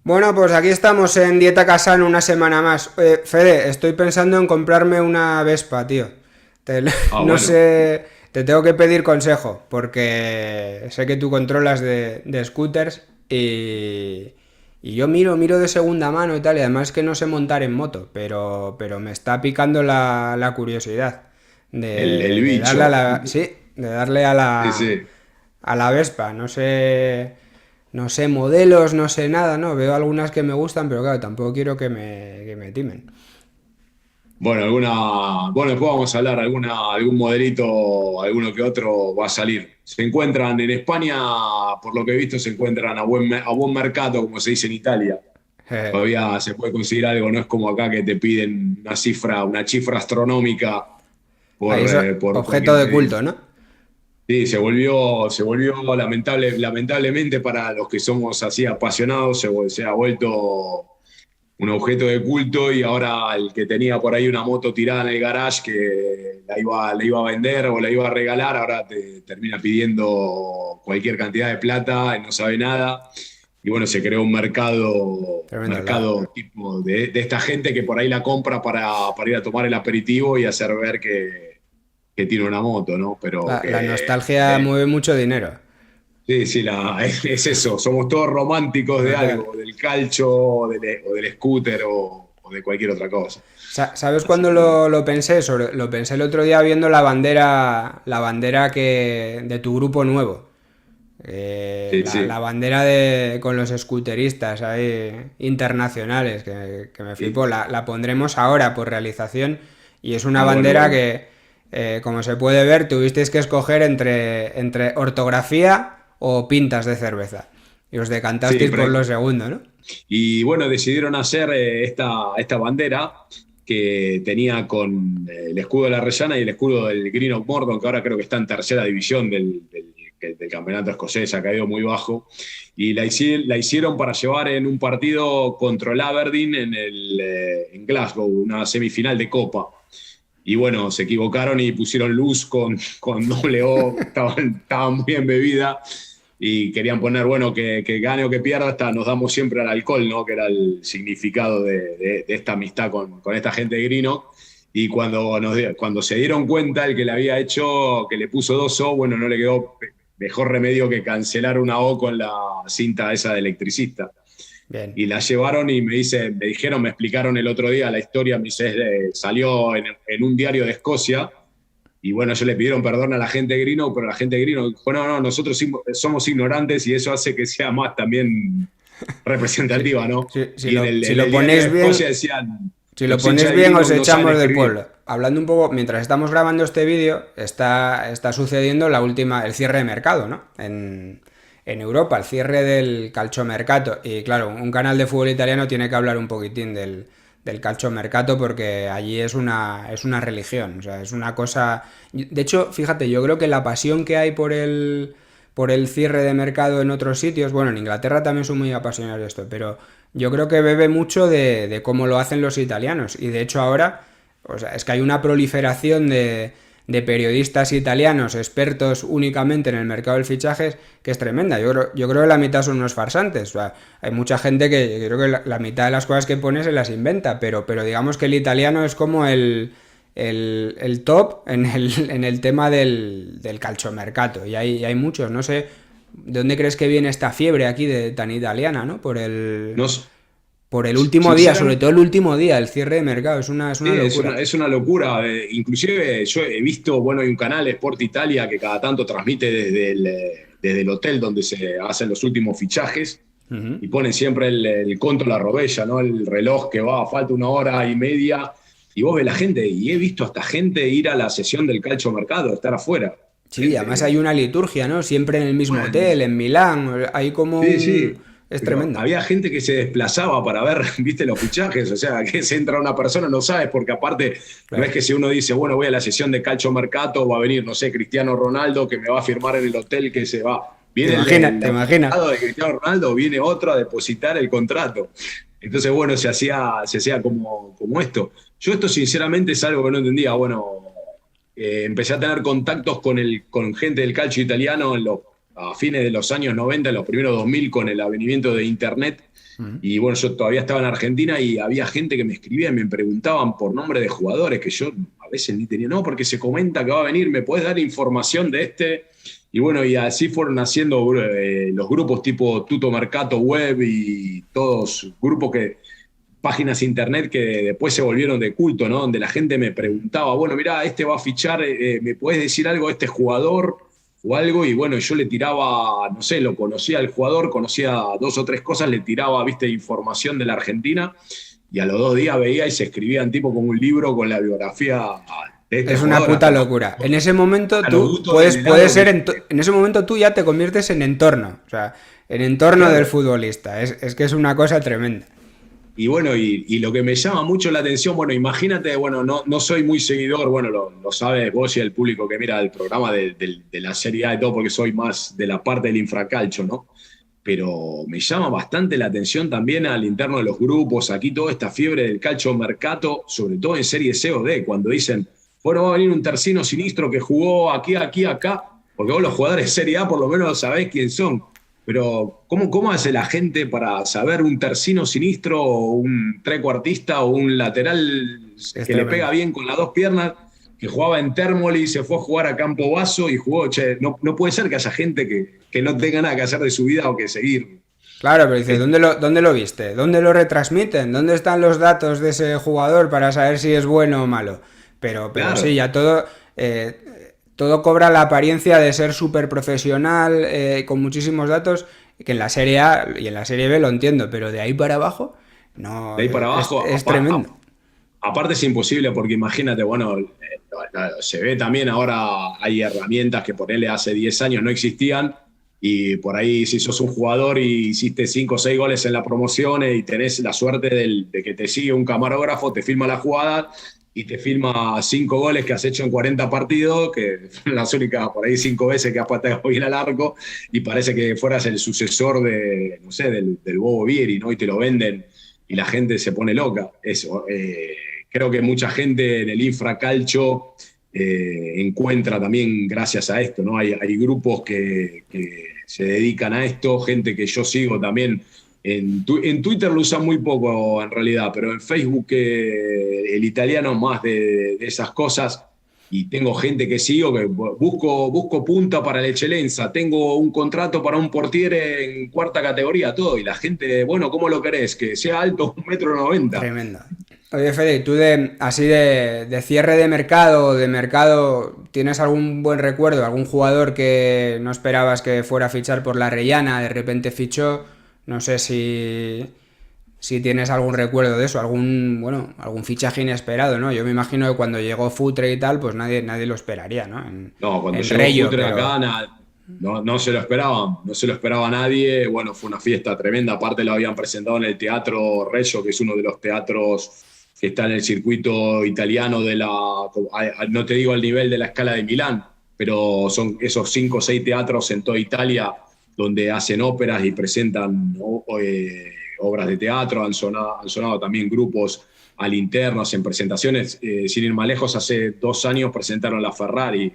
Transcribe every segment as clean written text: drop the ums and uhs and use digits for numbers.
Bueno, pues aquí estamos en Dieta Casano una semana más. Fede, estoy pensando en comprarme una Vespa, tío. Te- Ah, no bueno. sé, te tengo que pedir consejo, porque sé que tú controlas de scooters y yo miro de segunda mano y tal, y además que no sé montar en moto, pero me está picando la curiosidad El de darle a bicho. sí, de darle Sí, sí. a la Vespa. No sé modelos, no sé nada, ¿no? Veo algunas que me gustan, pero claro, tampoco quiero que me timen. Bueno, después vamos a hablar, algún modelito, alguno que otro va a salir. Se encuentran en España, por lo que he visto, se encuentran a buen mercado, como se dice en Italia. Eh, Todavía se puede conseguir algo, no es como acá que te piden una cifra astronómica Ahí por, eso, por objeto cualquier de medida. culto, ¿no? Sí, se volvió lamentablemente para los que somos así apasionados, se ha vuelto un objeto de culto y ahora el que tenía por ahí una moto tirada en el garage que la iba a vender o la iba a regalar, ahora te termina pidiendo cualquier cantidad de plata y no sabe nada. Y bueno, se creó un mercado, Tremendo. mercado tipo de esta gente que por ahí la compra para ir a tomar el aperitivo y hacer ver que tiene una moto, ¿no? Pero La que nostalgia mueve mucho dinero. sí, sí, es eso, somos todos románticos de Total. algo, del calcho o del scooter o de cualquier otra cosa. ¿Sabes Así cuándo que bueno, lo pensé? Lo pensé el otro día viendo la bandera de tu grupo nuevo. sí, La sí. bandera con los scooteristas ahí, internacionales, que me flipo, Y- la pondremos ahora por realización y es una bueno, bandera bueno. que, como se puede ver, tuvisteis que escoger entre ortografía o pintas de cerveza. Y os Sí, decantasteis por lo segundo, ¿no? y bueno, decidieron hacer esta bandera que tenía con el escudo de la Rellana y el escudo del Green of Mordor, que ahora creo que está en tercera división del campeonato escocés, ha caído muy bajo. Y la hicieron para llevar en un partido contra el Aberdeen en Glasgow, una semifinal de Copa. Y bueno, se equivocaron y pusieron luz con doble O, estaban muy embebidas y querían poner, bueno, que gane o que pierda, hasta nos damos siempre al alcohol, ¿no? Que era el significado de esta amistad con esta gente de Greenock. Y cuando se dieron cuenta, el que le había hecho, que le puso dos O, bueno, no le quedó mejor remedio que cancelar una O con la cinta esa de electricista. Bien. Y la llevaron y me explicaron el otro día la historia, me dice, salió en un diario de Escocia, y bueno, ellos le pidieron perdón a la gente de Greenock, pero la gente de Greenock dijo, no, no, nosotros somos ignorantes y eso hace que sea más también Si, representativa, ¿no? si Y en lo, el, si en lo el diario de ponéis Escocia bien, decían, Si lo los hinchas ponéis de bien, os Greenock no saben echamos del escribir. pueblo. Hablando un poco, mientras estamos grabando este vídeo, está sucediendo el cierre de mercado, ¿no? En Europa, el cierre del calciomercato. Y claro, un canal de fútbol italiano tiene que hablar un poquitín del calciomercato porque allí es una religión. O sea, es una cosa. De hecho, fíjate, yo creo que la pasión que hay por el cierre de mercado en otros sitios, bueno, en Inglaterra también son muy apasionados de esto, pero yo creo que bebe mucho de cómo lo hacen los italianos. Y de hecho ahora, o sea, es que hay una proliferación de periodistas italianos expertos únicamente en el mercado del fichajes que es tremenda. Yo creo que la mitad son unos farsantes. O sea, hay mucha gente que yo creo que la mitad de las cosas que pone se las inventa, pero digamos que el italiano es como el top en el tema del calciomercato. Y hay muchos, no sé, ¿de dónde crees que viene esta fiebre aquí tan italiana, ¿no? Por el, No, por el último día, sobre todo sinceramente, el último día, el cierre de mercado, es una sí, es una, locura. es una locura. Inclusive yo he visto, bueno, hay un canal, Sport Italia, que cada tanto transmite desde el hotel donde se hacen los últimos fichajes y ponen siempre el conto la robella, ¿no? El reloj que va, falta una hora y media. Y vos ves la gente, y he visto hasta gente ir a la sesión del calcio mercado, estar afuera. Sí, además hay Gente, una liturgia, ¿no? Siempre en el mismo bueno, hotel, en Milán, hay como sí, un. sí. Es Pero tremendo. había gente que se desplazaba para ver, viste, los fichajes. O sea, que se entra una persona, no sabes, porque aparte, no es Claro. que si uno dice, bueno, voy a la sesión de calcio mercato, va a venir, no sé, Cristiano Ronaldo, que me va a firmar en el hotel que se va. ¿Te Viene imaginas? el ¿Te imaginas? abogado de Cristiano Ronaldo, viene otro a depositar el contrato. Entonces, bueno, se hacía como esto. Yo esto, sinceramente, es algo que no entendía. Bueno, empecé a tener contactos con gente del calcio italiano a fines de los años 90, en los primeros 2000, con el advenimiento de Internet. Y bueno, yo todavía estaba en Argentina y había gente que me escribía y me preguntaban por nombre de jugadores que yo a veces ni tenía. No, porque se comenta que va a venir, ¿me podés dar información de este? Y bueno, y así fueron naciendo los grupos tipo Tutto Mercato Web y todos grupos páginas internet que después se volvieron de culto, ¿no? Donde la gente me preguntaba, bueno, mirá, este va a fichar, ¿me podés decir algo de este jugador o algo? Y bueno, yo le tiraba, no sé, lo conocía al jugador, conocía 2 o 3 cosas, le tiraba, viste, información de la Argentina, y a los 2 días veía y se escribían tipo como un libro con la biografía de este Es una jugador. puta locura. En ese momento A tú los gustos puedes, del puedes helado ser, en ese momento tú ya te conviertes en entorno, o sea, en entorno claro. del futbolista. Es que es una cosa tremenda. Y bueno, y lo que me llama mucho la atención, bueno, imagínate, bueno, no soy muy seguidor, bueno, lo sabes vos y el público que mira el programa de la Serie A y todo, porque soy más de la parte del infracalcio, ¿no? Pero me llama bastante la atención también al interno de los grupos, aquí toda esta fiebre del calcio mercato, sobre todo en Serie C o D, cuando dicen, bueno, va a venir un tercino sinistro que jugó aquí, aquí, acá, porque vos los jugadores de Serie A por lo menos sabés quién son. Pero, ¿cómo hace la gente para saber un tercino sinistro o un trecuartista o un lateral Es que le pega tremendo. bien con las 2 piernas, que jugaba en Térmoli, se fue a jugar a Campo Basso y jugó? Che, no puede ser que haya gente que no tenga nada que hacer de su vida o que seguir. Claro, pero dices, Es- ¿dónde lo viste? ¿Dónde lo retransmiten? ¿Dónde están los datos de ese jugador para saber si es bueno o malo? Pero sí, claro, ya todo cobra la apariencia de ser súper profesional, con muchísimos datos, que en la Serie A y en la Serie B lo entiendo, pero de ahí para abajo, no, de ahí para abajo, es tremendo. aparte es imposible porque imagínate, bueno, se ve también ahora hay herramientas que por él hace 10 años no existían, y por ahí si sos un jugador y hiciste 5 o 6 goles en la promoción y tenés la suerte de que te sigue un camarógrafo, te filma la jugada y te filma 5 goles que has hecho en 40 partidos, que son las únicas por ahí 5 veces que has pateado bien al arco, y parece que fueras el sucesor de, no sé, del Bobo Vieri, ¿no? Y te lo venden y la gente se pone loca. Eso, creo que mucha gente en el infracalcio encuentra también gracias a esto, ¿no? Hay grupos que se dedican a esto, gente que yo sigo también. En Twitter lo usan muy poco en realidad, pero en Facebook el italiano más de esas cosas, y tengo gente que sigo, que busco punta para la Eccellenza, tengo un contrato para un portier en 4ª categoría, todo, y la gente, bueno, ¿cómo lo querés? Que sea alto, 1,90 m. Tremendo. Oye, Fede, ¿tú así de cierre de mercado, tienes algún buen recuerdo? ¿Algún jugador que no esperabas que fuera a fichar por la Rellana, de repente fichó? No sé si tienes algún recuerdo de eso, algún fichaje inesperado, ¿no? Yo me imagino que cuando llegó Futre y tal, pues nadie lo esperaría, ¿no? No, cuando En llegó Rayo, Futre pero acá, no se lo esperaban, no se lo esperaba nadie. Bueno, fue una fiesta tremenda. Aparte lo habían presentado en el Teatro Regio, que es uno de los teatros que está en el circuito italiano no te digo al nivel de la Scala de Milán, pero son esos 5 o 6 teatros en toda Italia donde hacen óperas y presentan obras de teatro. Han sonado también grupos al interno, hacen presentaciones. Sin ir más lejos, hace 2 años presentaron la Ferrari,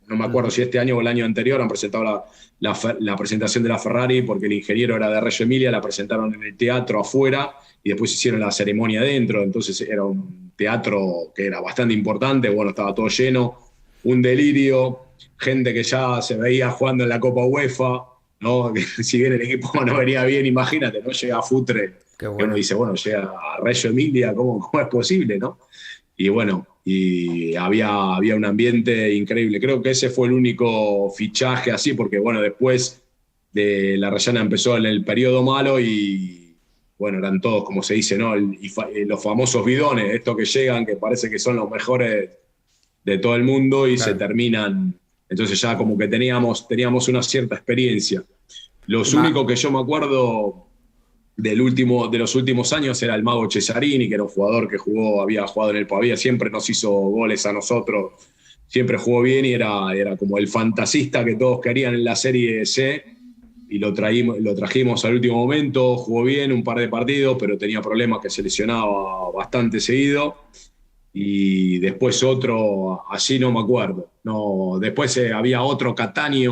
no me acuerdo si este año o el año anterior, han presentado la presentación de la Ferrari, porque el ingeniero era de Reggio Emilia, la presentaron en el teatro afuera y después hicieron la ceremonia adentro. Entonces era un teatro que era bastante importante, bueno, estaba todo lleno, un delirio, gente que ya se veía jugando en la Copa UEFA, ¿no? Que si bien el equipo no venía bien, imagínate, ¿no? Llega Futre, qué que uno bueno. dice, bueno, llega a Reggio Emilia, ¿cómo es posible, no? Y bueno, y había un ambiente increíble. Creo que ese fue el único fichaje así, porque bueno, después de la Rayana empezó en el periodo malo y bueno, eran todos, como se dice, ¿no? Los famosos bidones, estos que llegan, que parece que son los mejores de todo el mundo y se Claro. terminan. Entonces ya como que teníamos una cierta experiencia. Y Los únicos que yo me acuerdo de los últimos años era el Mago Cesarini, que era un jugador que había jugado en el Pavía, siempre nos hizo goles a nosotros, siempre jugó bien y era como el fantasista que todos querían en la Serie C, y lo trajimos al último momento, jugó bien un par de partidos, pero tenía problemas, que se lesionaba bastante seguido. Y después otro, así no me acuerdo. No, después había otro Catania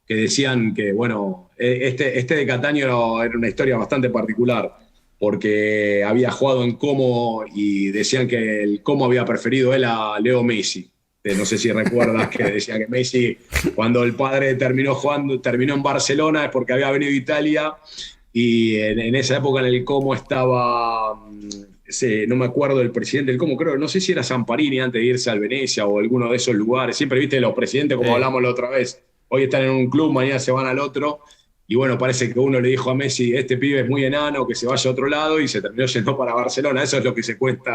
que decían que, bueno, este de Cataño era una historia bastante particular, porque había jugado en Como y decían que el Como había preferido él a Leo Messi. No sé si recuerdas que decía que Messi, cuando el padre terminó en Barcelona es porque había venido a Italia, y en esa época en el Como estaba, no me acuerdo del presidente del Como, creo, no sé si era Zamparini antes de irse al Venecia o alguno de esos lugares. Siempre viste los presidentes, como Sí, hablamos la otra vez, hoy están en un club, mañana se van al otro. Y bueno, parece que uno le dijo a Messi, este pibe es muy enano, que se vaya a otro lado, y se terminó yendo para Barcelona. Eso es lo que se cuenta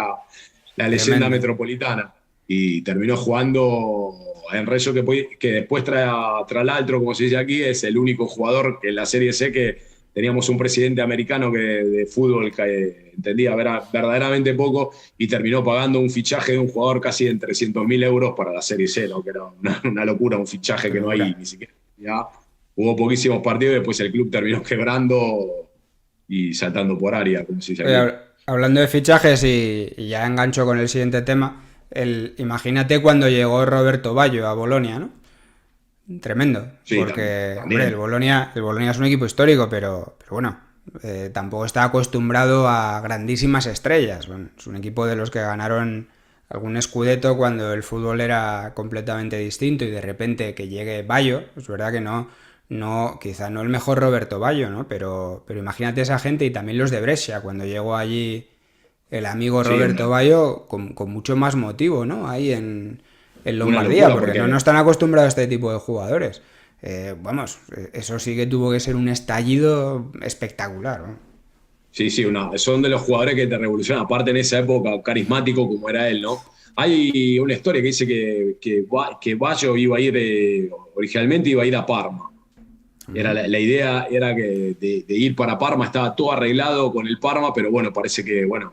la leyenda tremendo. metropolitana. Y terminó jugando en Rayo, que después tras l'altro, como se dice aquí, es el único jugador que en la Serie C que teníamos un presidente americano que de fútbol que entendía verdaderamente poco, y terminó pagando un fichaje de un jugador casi en 300.000 euros para la Serie C, ¿no? Que era una locura, un fichaje Qué que no hay locura. ni siquiera. Ya jugó poquísimos partidos y después el club terminó quebrando y saltando por área, como se dice Oye, aquí. hablando de fichajes y ya engancho con el siguiente tema, imagínate cuando llegó Roberto Baggio a Bolonia, ¿no? Tremendo, Sí, porque, hombre, también. El Bolonia es un equipo histórico, pero bueno, tampoco está acostumbrado a grandísimas estrellas. Bueno, es un equipo de los que ganaron algún Scudetto cuando el fútbol era completamente distinto, y de repente que llegue Baggio, es verdad que quizá no el mejor Roberto Baggio, ¿no? Pero imagínate esa gente, y también los de Brescia, cuando llegó allí el amigo Sí, Roberto Baggio, con mucho más motivo, ¿no? Ahí en una Lombardía, locura porque no porque están acostumbrados a este tipo de jugadores. Vamos, eso sí que tuvo que ser un estallido espectacular, ¿no? sí, sí, son de los jugadores que te revolucionan, aparte en esa época, carismático como era él, ¿no? Hay una historia que dice que Baggio iba a ir, originalmente iba a ir a Parma. La idea era que de ir para Parma, estaba todo arreglado con el Parma, pero bueno, parece que, bueno,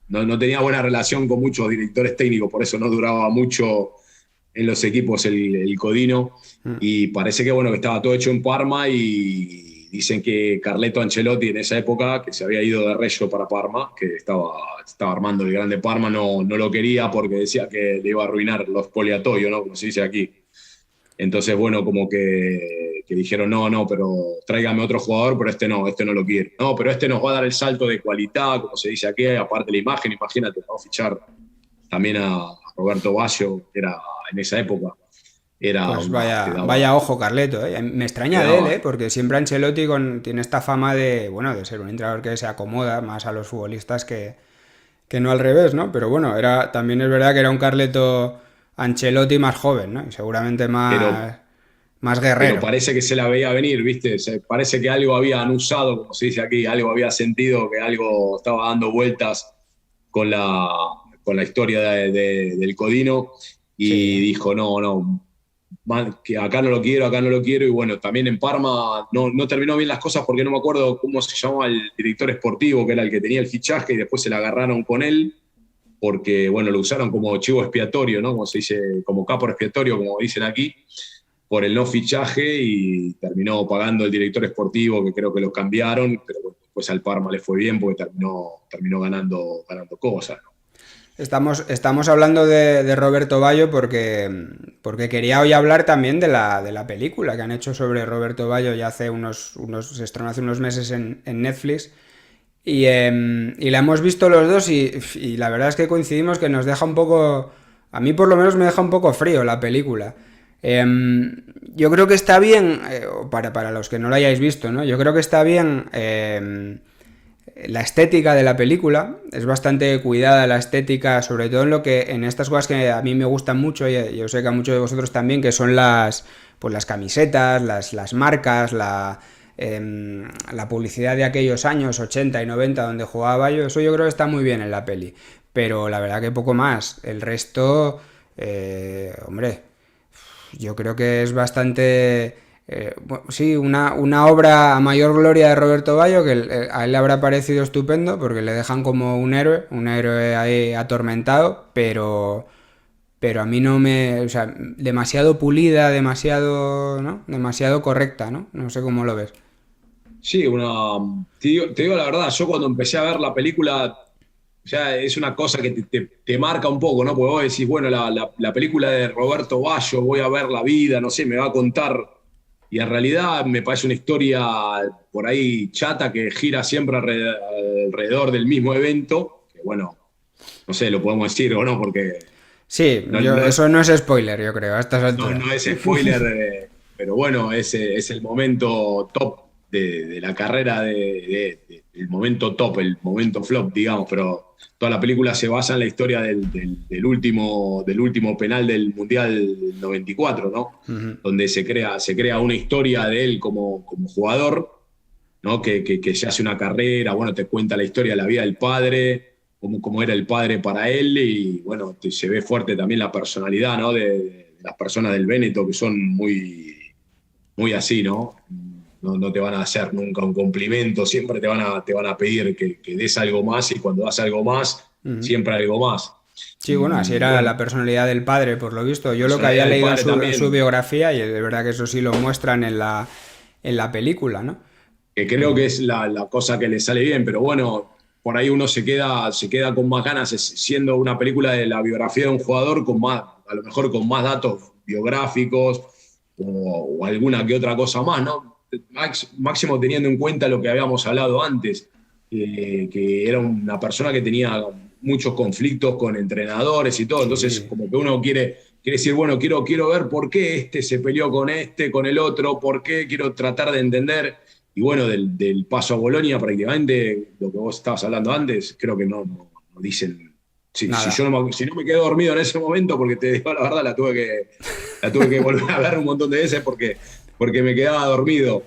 no tenía buena relación con muchos directores técnicos, por eso no duraba mucho en los equipos el Codino, y parece que, bueno, que estaba todo hecho en Parma, y dicen que Carleto Ancelotti en esa época, que se había ido de Reggio para Parma, que estaba armando el grande Parma, no lo quería porque decía que le iba a arruinar los poliatoios, ¿no? Como se dice aquí. Entonces, bueno, como que dijeron, no, pero tráigame otro jugador, pero este no lo quiere. No, pero este nos va a dar el salto de calidad, como se dice aquí, aparte de la imagen, imagínate, vamos a fichar también a Roberto Baggio, que era en esa época, Pues te vaya ojo, Carleto, ¿eh? Me te extraña de él, daba. ¿eh? Porque siempre Ancelotti tiene esta fama de, bueno, de ser un entrenador que se acomoda más a los futbolistas que no al revés, ¿no? Pero bueno, también es verdad que era un Carleto Ancelotti más joven, ¿no? Y seguramente Pero, más pero guerrero. parece que se la veía venir, ¿viste? Parece que algo habían usado, como se dice aquí, algo había sentido, que algo estaba dando vueltas con con la historia del Codino, Sí. y dijo, no, que acá no lo quiero, y bueno, también en Parma no terminó bien las cosas porque no me acuerdo cómo se llamaba el director esportivo, que era el que tenía el fichaje, y después se la agarraron con él, porque, bueno, lo usaron como chivo expiatorio, ¿no? Como se dice, como capo expiatorio, como dicen aquí, por el no fichaje, y terminó pagando el director esportivo, que creo que lo cambiaron, pero bueno, después al Parma le fue bien porque terminó ganando cosas, ¿no? Estamos hablando de Roberto Baggio porque quería hoy hablar también de la película que han hecho sobre Roberto Baggio ya se estrenó hace unos meses en Netflix. Y la hemos visto los dos, y la verdad es que coincidimos que nos deja un poco, a mí por lo menos me deja un poco frío la película. Yo creo que está bien, para los que no lo hayáis visto, ¿no? Yo creo que está bien la estética de la película, es bastante cuidada la estética, sobre todo en estas cosas que a mí me gustan mucho, y yo sé que a muchos de vosotros también, que son las camisetas, las marcas, la publicidad de aquellos años 80 y 90 donde jugaba Bayo. Eso yo creo que está muy bien en la peli, pero la verdad que poco más. El resto, hombre, yo creo que es bastante... bueno, sí, una obra a mayor gloria de Roberto Bayo, que a él le habrá parecido estupendo porque le dejan como un héroe ahí atormentado, pero a mí no me... O sea, demasiado pulida, demasiado, ¿no? Demasiado correcta, ¿no? No sé cómo lo ves. Sí, te digo la verdad, yo cuando empecé a ver la película, ya es una cosa que te marca un poco, ¿no? Porque vos decís, bueno, la película de Roberto Baggio, voy a ver la vida, no sé, me va a contar y en realidad me parece una historia por ahí chata que gira siempre alrededor del mismo evento, que bueno, no sé, lo podemos decir o no, porque Sí, no, eso no es spoiler, yo creo, a estas alturas. no es spoiler, pero bueno, es el momento top de la carrera, el momento top, el momento flop, digamos, pero toda la película se basa en la historia del último penal del Mundial 94, ¿no? Ujú. Donde se crea una historia de él como jugador, ¿no? Que se hace una carrera, bueno, te cuenta la historia de la vida del padre, cómo era el padre para él, y bueno, se ve fuerte también la personalidad, ¿no? De las personas del Véneto, que son muy así, ¿no? No te van a hacer nunca un complimento, siempre te van a pedir que des algo más, y cuando das algo más, Ujú. siempre algo más. Sí, bueno, así Y era bueno, la personalidad del padre, por lo visto. Yo lo que había personalidad del leído padre en su también, biografía, y de verdad que eso sí lo muestran en la película, ¿no? que creo que es la cosa que le sale bien, pero bueno, por ahí uno se queda con más ganas siendo una película de la biografía de un jugador con más, a lo mejor con más datos biográficos o alguna que otra cosa más, ¿no? Máximo teniendo en cuenta lo que habíamos hablado antes, que era una persona que tenía muchos conflictos con entrenadores y todo, entonces Sí. como que uno quiere decir, bueno, quiero ver por qué este se peleó con este, con el otro, por qué, quiero tratar de entender. Y bueno, del paso a Bolonia, prácticamente, lo que vos estabas hablando antes, creo que no dicen. Si Nada. yo si no me quedé dormido en ese momento, porque te digo la verdad, la tuve que volver a ver un montón de veces porque me quedaba dormido.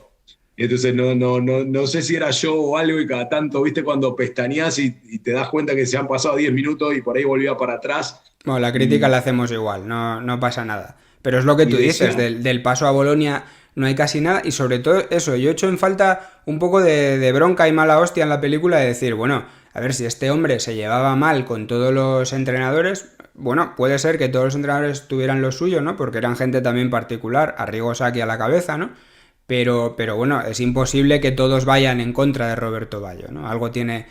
Entonces no sé si era yo o algo, y cada tanto, viste, cuando pestañeás y te das cuenta que se han pasado 10 minutos y por ahí volvía para atrás. Bueno, la crítica Y, la hacemos igual, no, no pasa nada. Pero es lo que y tú dices, decía, del paso a Bolonia no hay casi nada, y sobre todo eso, yo echo en falta un poco de bronca y mala hostia en la película de decir, bueno, a ver, si este hombre se llevaba mal con todos los entrenadores, bueno, puede ser que todos los entrenadores tuvieran lo suyo, ¿no? Porque eran gente también particular, Arrigo Sacchi a la cabeza, ¿no? Pero bueno, es imposible que todos vayan en contra de Roberto Baggio, ¿no? Algo tiene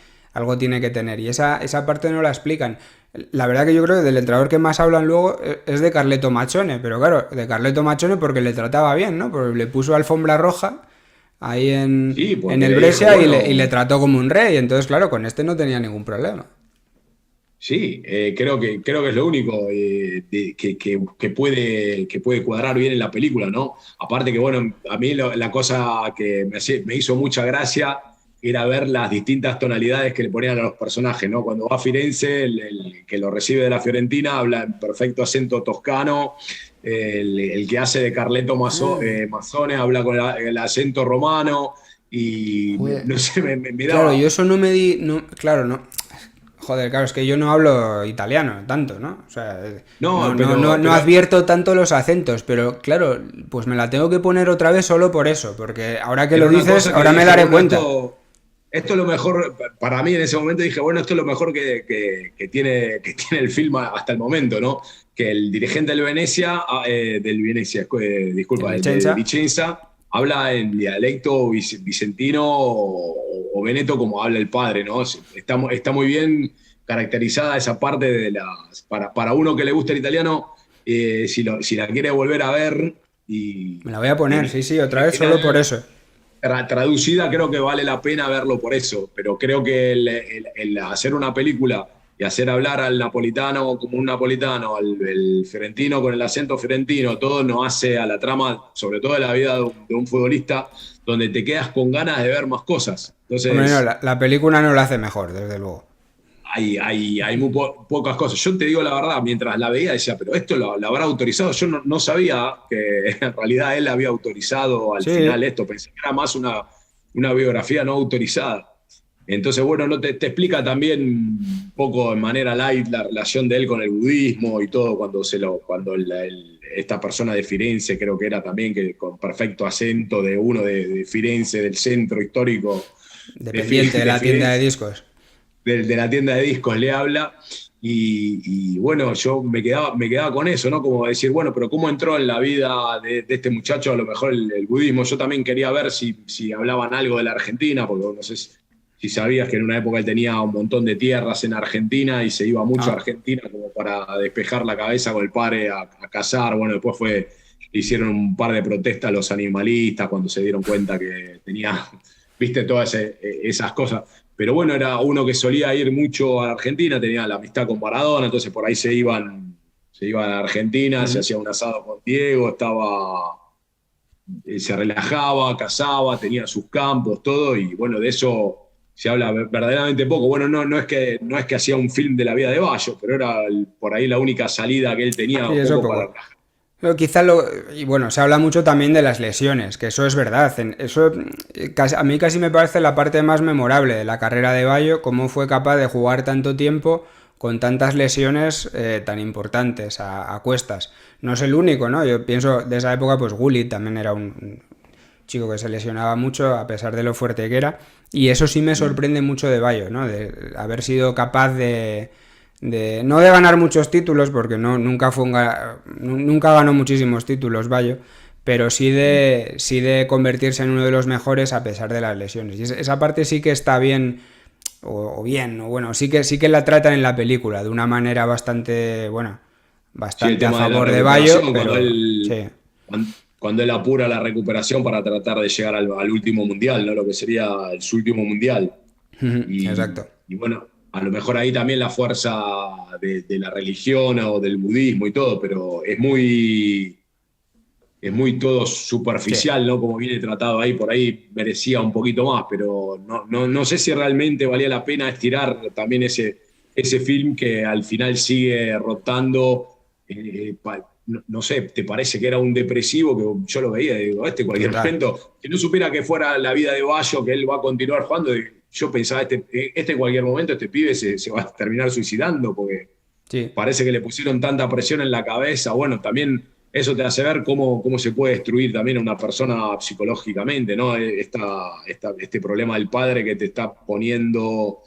que tener. Y esa parte no la explican. La verdad que yo creo que del entrenador que más hablan luego es de Carleto Machone, pero claro, de Carleto Machone porque le trataba bien, ¿no? Porque le puso alfombra roja ahí sí, en porque el le dijo, Brescia y le bueno. trató como un rey. Entonces, claro, con este no tenía ningún problema. Sí, creo que es lo único que puede cuadrar bien en la película, ¿no? Aparte que, bueno, a mí la cosa que me hizo mucha gracia era ver las distintas tonalidades que le ponían a los personajes, ¿no? Cuando va a Firenze, el que lo recibe de la Fiorentina habla en perfecto acento toscano, el que hace de Carleto Mazzone habla con el acento romano, y Joder. no sé, me Claro, yo daba... eso no me di. No, claro, no. Joder, claro, es que yo no hablo italiano tanto, ¿no? O sea, No, no advierto tanto los acentos, pero claro, pues me la tengo que poner otra vez solo por eso, porque ahora que Era lo una dices, cosa que ahora me dije, daré bueno, cuenta. esto es lo mejor, para mí en ese momento dije, bueno, esto es lo mejor que tiene el film hasta el momento, ¿no? Que el dirigente del Venecia, El disculpa, del Vicenza. Vicenza, habla en dialecto vicentino o veneto como habla el padre, ¿no? Está muy bien caracterizada esa parte para uno que le gusta el italiano, si la quiere volver a ver y, Me la voy a y poner, en sí, sí, el otra vez solo por original eso. traducida, creo que vale la pena verlo por eso, pero creo que el hacer una película y hacer hablar al napolitano como un napolitano, al el fiorentino con el acento fiorentino, todo nos hace a la trama, sobre todo de la vida de un futbolista, donde te quedas con ganas de ver más cosas. Hombre, no, Entonces, la película no la hace mejor, desde luego. hay muy pocas cosas. Yo te digo la verdad, mientras la veía decía, pero esto lo habrá autorizado. Yo no sabía que en realidad él había autorizado al final Sí, esto. Pensé que era más una biografía no autorizada. Entonces, bueno, no te explica también un poco de manera light la relación de él con el budismo y todo, cuando esta persona de Firenze, creo que era también, que con perfecto acento de uno de Firenze, del centro histórico dependiente de de la tienda de Firenze, discos. de la tienda de discos le habla, y bueno, yo me quedaba con eso, ¿no? Como decir, bueno, pero ¿cómo entró en la vida de este muchacho a lo mejor el budismo? Yo también quería ver si hablaban algo de la Argentina, porque no sé si sabías que en una época él tenía un montón de tierras en Argentina y se iba mucho a Ah, Argentina como para despejar la cabeza con el padre a cazar. Bueno, después fue hicieron un par de protestas a los animalistas cuando se dieron cuenta que tenía, viste, todas esas cosas. Pero bueno, era uno que solía ir mucho a Argentina, tenía la amistad con Maradona, entonces por ahí se iban a Argentina, se hacía un asado con Diego, se relajaba, cazaba, tenía sus campos, todo, y bueno, de eso se habla verdaderamente poco. Bueno, no es que hacía un film de la vida de Bayo, pero era por ahí la única salida que él tenía Sí, un eso poco para poco. Quizá y bueno, se habla mucho también de las lesiones, que eso es verdad. Eso a mí casi me parece la parte más memorable de la carrera de Bayo, cómo fue capaz de jugar tanto tiempo con tantas lesiones tan importantes a cuestas. No es el único, ¿no? Yo pienso de esa época, pues Gullit también era un chico que se lesionaba mucho a pesar de lo fuerte que era. Y eso sí me sorprende mucho de Bayo, ¿no? De haber sido capaz no de ganar muchos títulos, porque nunca ganó muchísimos títulos, Bayo, pero sí de convertirse en uno de los mejores a pesar de las lesiones. Y esa parte sí que está bien, o bueno, sí que la tratan en la película de una manera bastante, bueno, Sí, el bastante a tema de la favor de Bayo, recuperación, cuando pero él, sí. cuando él apura la recuperación para tratar de llegar al último mundial, ¿no? Lo que sería su último mundial. Y, Exacto. y bueno, a lo mejor ahí también la fuerza de la religión o del budismo y todo, pero es muy todo Sí. superficial, ¿no? Como viene tratado ahí, por ahí merecía un poquito más, pero no sé si realmente valía la pena estirar también ese film que al final sigue rotando. No sé, ¿te parece que era un depresivo? Que yo lo veía y digo, cualquier Total. momento, si no supiera que fuera la vida de Bayo, que él va a continuar jugando, yo pensaba, en cualquier momento este pibe se va a terminar suicidando, porque Sí. parece que le pusieron tanta presión en la cabeza. Bueno, también eso te hace ver cómo se puede destruir también a una persona psicológicamente, ¿no? Este problema del padre que te está poniendo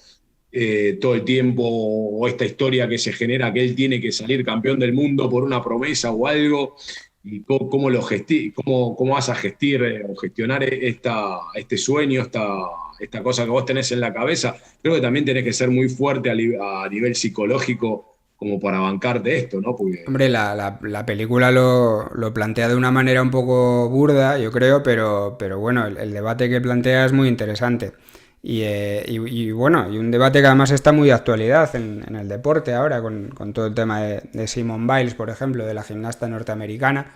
todo el tiempo, o esta historia que se genera que él tiene que salir campeón del mundo por una promesa o algo, y cómo vas a o gestionar este sueño, esta cosa que vos tenés en la cabeza. Creo que también tenés que ser muy fuerte a nivel psicológico como para bancarte esto, ¿no? Porque Hombre, la película lo plantea de una manera un poco burda, yo creo, pero bueno, el debate que plantea es muy interesante. Y bueno, y un debate que además está muy de actualidad en el deporte ahora, con todo el tema de Simone Biles, por ejemplo, de la gimnasta norteamericana,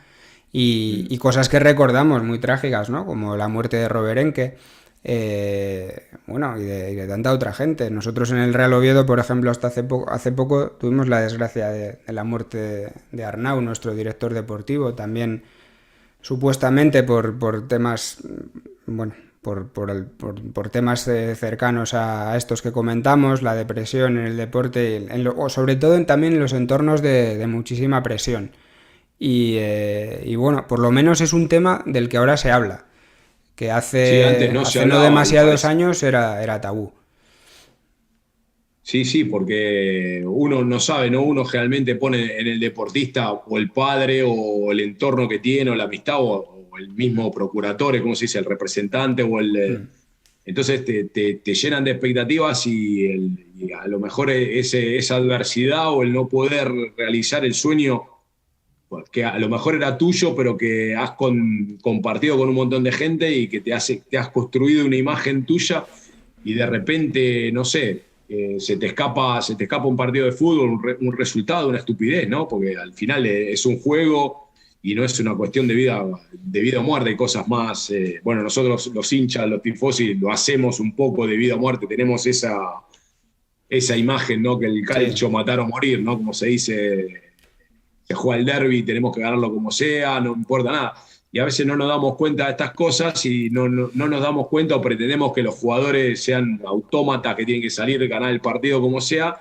y cosas que recordamos muy trágicas, ¿no? Como la muerte de Robert Enke, bueno, y de tanta otra gente. Nosotros en el Real Oviedo, por ejemplo, hasta hace poco tuvimos la desgracia de la muerte de Arnau, nuestro director deportivo, también supuestamente por temas, bueno, por temas cercanos a estos que comentamos, la depresión en el deporte, o sobre todo también en los entornos de muchísima presión. Y bueno, por lo menos es un tema del que ahora se habla, que sí, antes hace, no se hace no hablaba y demasiados parece. años era tabú. Sí, sí, porque uno no sabe, ¿no? Uno generalmente pone en el deportista o el padre o el entorno que tiene o la amistad o el mismo procuratore, ¿cómo se dice? El representante o Entonces te llenan de expectativas y a lo mejor esa adversidad o el no poder realizar el sueño, pues, que a lo mejor era tuyo, pero que has compartido con un montón de gente y que te has construido una imagen tuya y de repente, no sé, se te escapa un partido de fútbol, un resultado, una estupidez, ¿no? Porque al final es un juego y no es una cuestión de vida o muerte, hay cosas más. Bueno, nosotros los hinchas, los tifosi, lo hacemos un poco de vida o muerte, tenemos esa imagen, ¿no? Que el Sí, calcio matar o morir, ¿no? Como se dice, se juega el derby, tenemos que ganarlo como sea, no importa nada. Y a veces no nos damos cuenta de estas cosas y no nos damos cuenta o pretendemos que los jugadores sean autómatas que tienen que salir, ganar el partido como sea.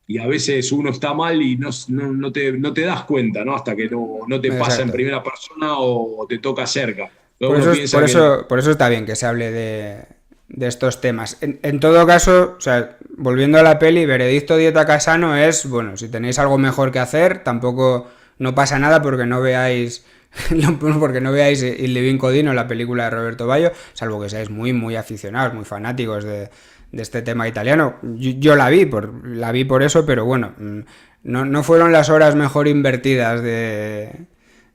Y a veces uno está mal y no te das cuenta, ¿no? Hasta que no te pasa en exacto. primera persona o te toca cerca. Entonces Por uno eso, piensa que por eso está bien que se hable de estos temas. En todo caso, o sea, volviendo a la peli, Veredicto Dieta Casano es, bueno, si tenéis algo mejor que hacer, tampoco no pasa nada porque no veáis Il Divin Codino, la película de Roberto Bayo, salvo que seáis muy, muy aficionados, muy fanáticos de este tema italiano. Yo la vi por eso, pero bueno, no fueron las horas mejor invertidas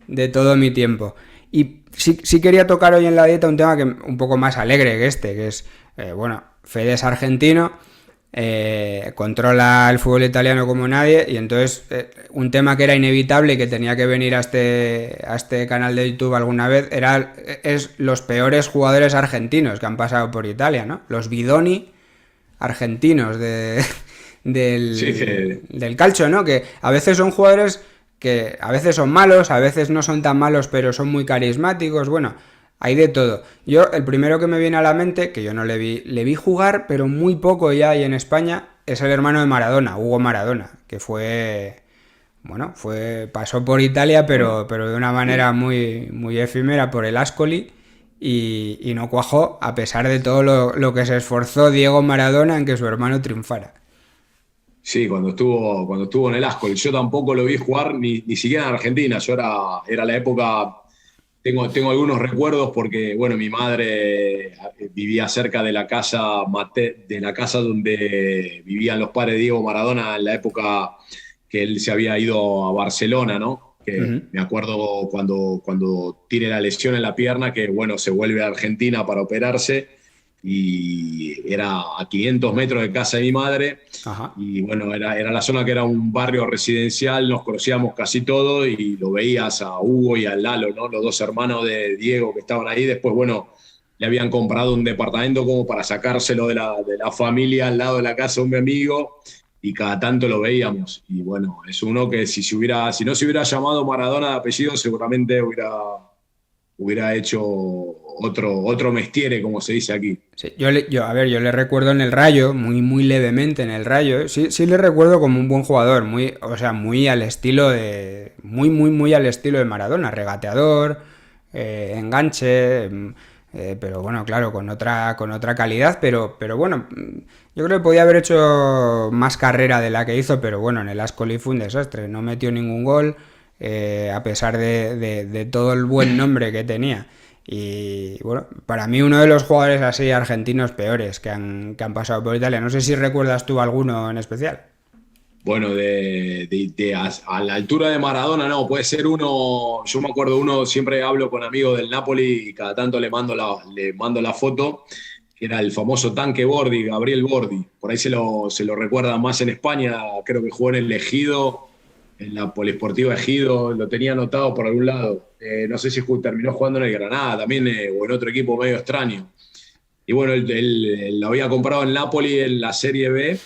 de todo mi tiempo. Y sí quería tocar hoy en la dieta un tema que un poco más alegre que este, que es, bueno, Fede es argentino, controla el fútbol italiano como nadie, y entonces un tema que era inevitable y que tenía que venir a este canal de YouTube alguna vez es los peores jugadores argentinos que han pasado por Italia, ¿no? Los bidoni argentinos del calcio, ¿no? Que a veces son jugadores que a veces son malos, a veces no son tan malos, pero son muy carismáticos, bueno, hay de todo. Yo, el primero que me viene a la mente, que yo no le vi jugar, pero muy poco ya y en España, es el hermano de Maradona, Hugo Maradona, que pasó por Italia, pero de una manera muy, muy efímera por el Ascoli, y no cuajó, a pesar de todo lo que se esforzó Diego Maradona en que su hermano triunfara. Sí, cuando estuvo en el Ascoli. Yo tampoco lo vi jugar ni siquiera en Argentina. Era la época. Tengo algunos recuerdos porque, bueno, mi madre vivía cerca de la casa donde vivían los padres de Diego Maradona en la época que él se había ido a Barcelona, ¿no? Que me acuerdo cuando tiene la lesión en la pierna, que, bueno, se vuelve a Argentina para operarse y era a 500 metros de casa de mi madre. Ajá. Y bueno, era la zona que era un barrio residencial, nos conocíamos casi todos y lo veías a Hugo y a Lalo, ¿no? Los dos hermanos de Diego que estaban ahí. Después, bueno, le habían comprado un departamento como para sacárselo de la familia al lado de la casa de un amigo y cada tanto lo veíamos. Y bueno, es uno que si no se hubiera llamado Maradona de apellido, seguramente hubiera hecho otro Mestiere, como se dice aquí. Sí, yo le recuerdo en el Rayo, muy, muy levemente en el Rayo. Sí le recuerdo como un buen jugador, muy al estilo de. Muy, muy, muy al estilo de Maradona, regateador, enganche. Pero bueno, claro, con otra calidad, pero bueno, yo creo que podía haber hecho más carrera de la que hizo, pero bueno, en el Ascoli fue un desastre, no metió ningún gol, a pesar de todo el buen nombre que tenía. Y bueno, para mí uno de los jugadores así argentinos peores que han pasado por Italia. No sé si recuerdas tú alguno en especial. Bueno, a la altura de Maradona, no, puede ser uno. Yo me acuerdo uno, siempre hablo con amigos del Napoli y cada tanto le mando la foto, que era el famoso tanque Bordi, Gabriel Bordi. Por ahí se lo recuerda más en España, creo que jugó en el Ejido, en la Poliesportiva Ejido, lo tenía anotado por algún lado. No sé si terminó jugando en el Granada también, o en otro equipo medio extraño. Y bueno, él lo había comprado en Napoli en la Serie B.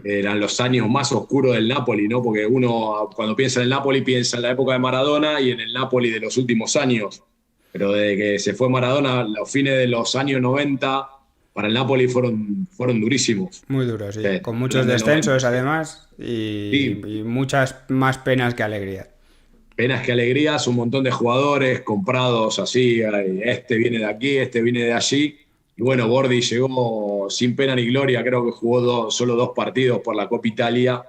Eran los años más oscuros del Napoli, ¿no? Porque uno cuando piensa en el Napoli piensa en la época de Maradona y en el Napoli de los últimos años. Pero desde que se fue Maradona, los fines de los años 90, para el Napoli fueron durísimos. Muy duros, sí. Con muchos descensos además y muchas más penas que alegrías. Penas que alegrías, un montón de jugadores comprados así, este viene de aquí, este viene de allí. Y bueno, Bordi llegó sin pena ni gloria, creo que jugó solo 2 partidos por la Copa Italia.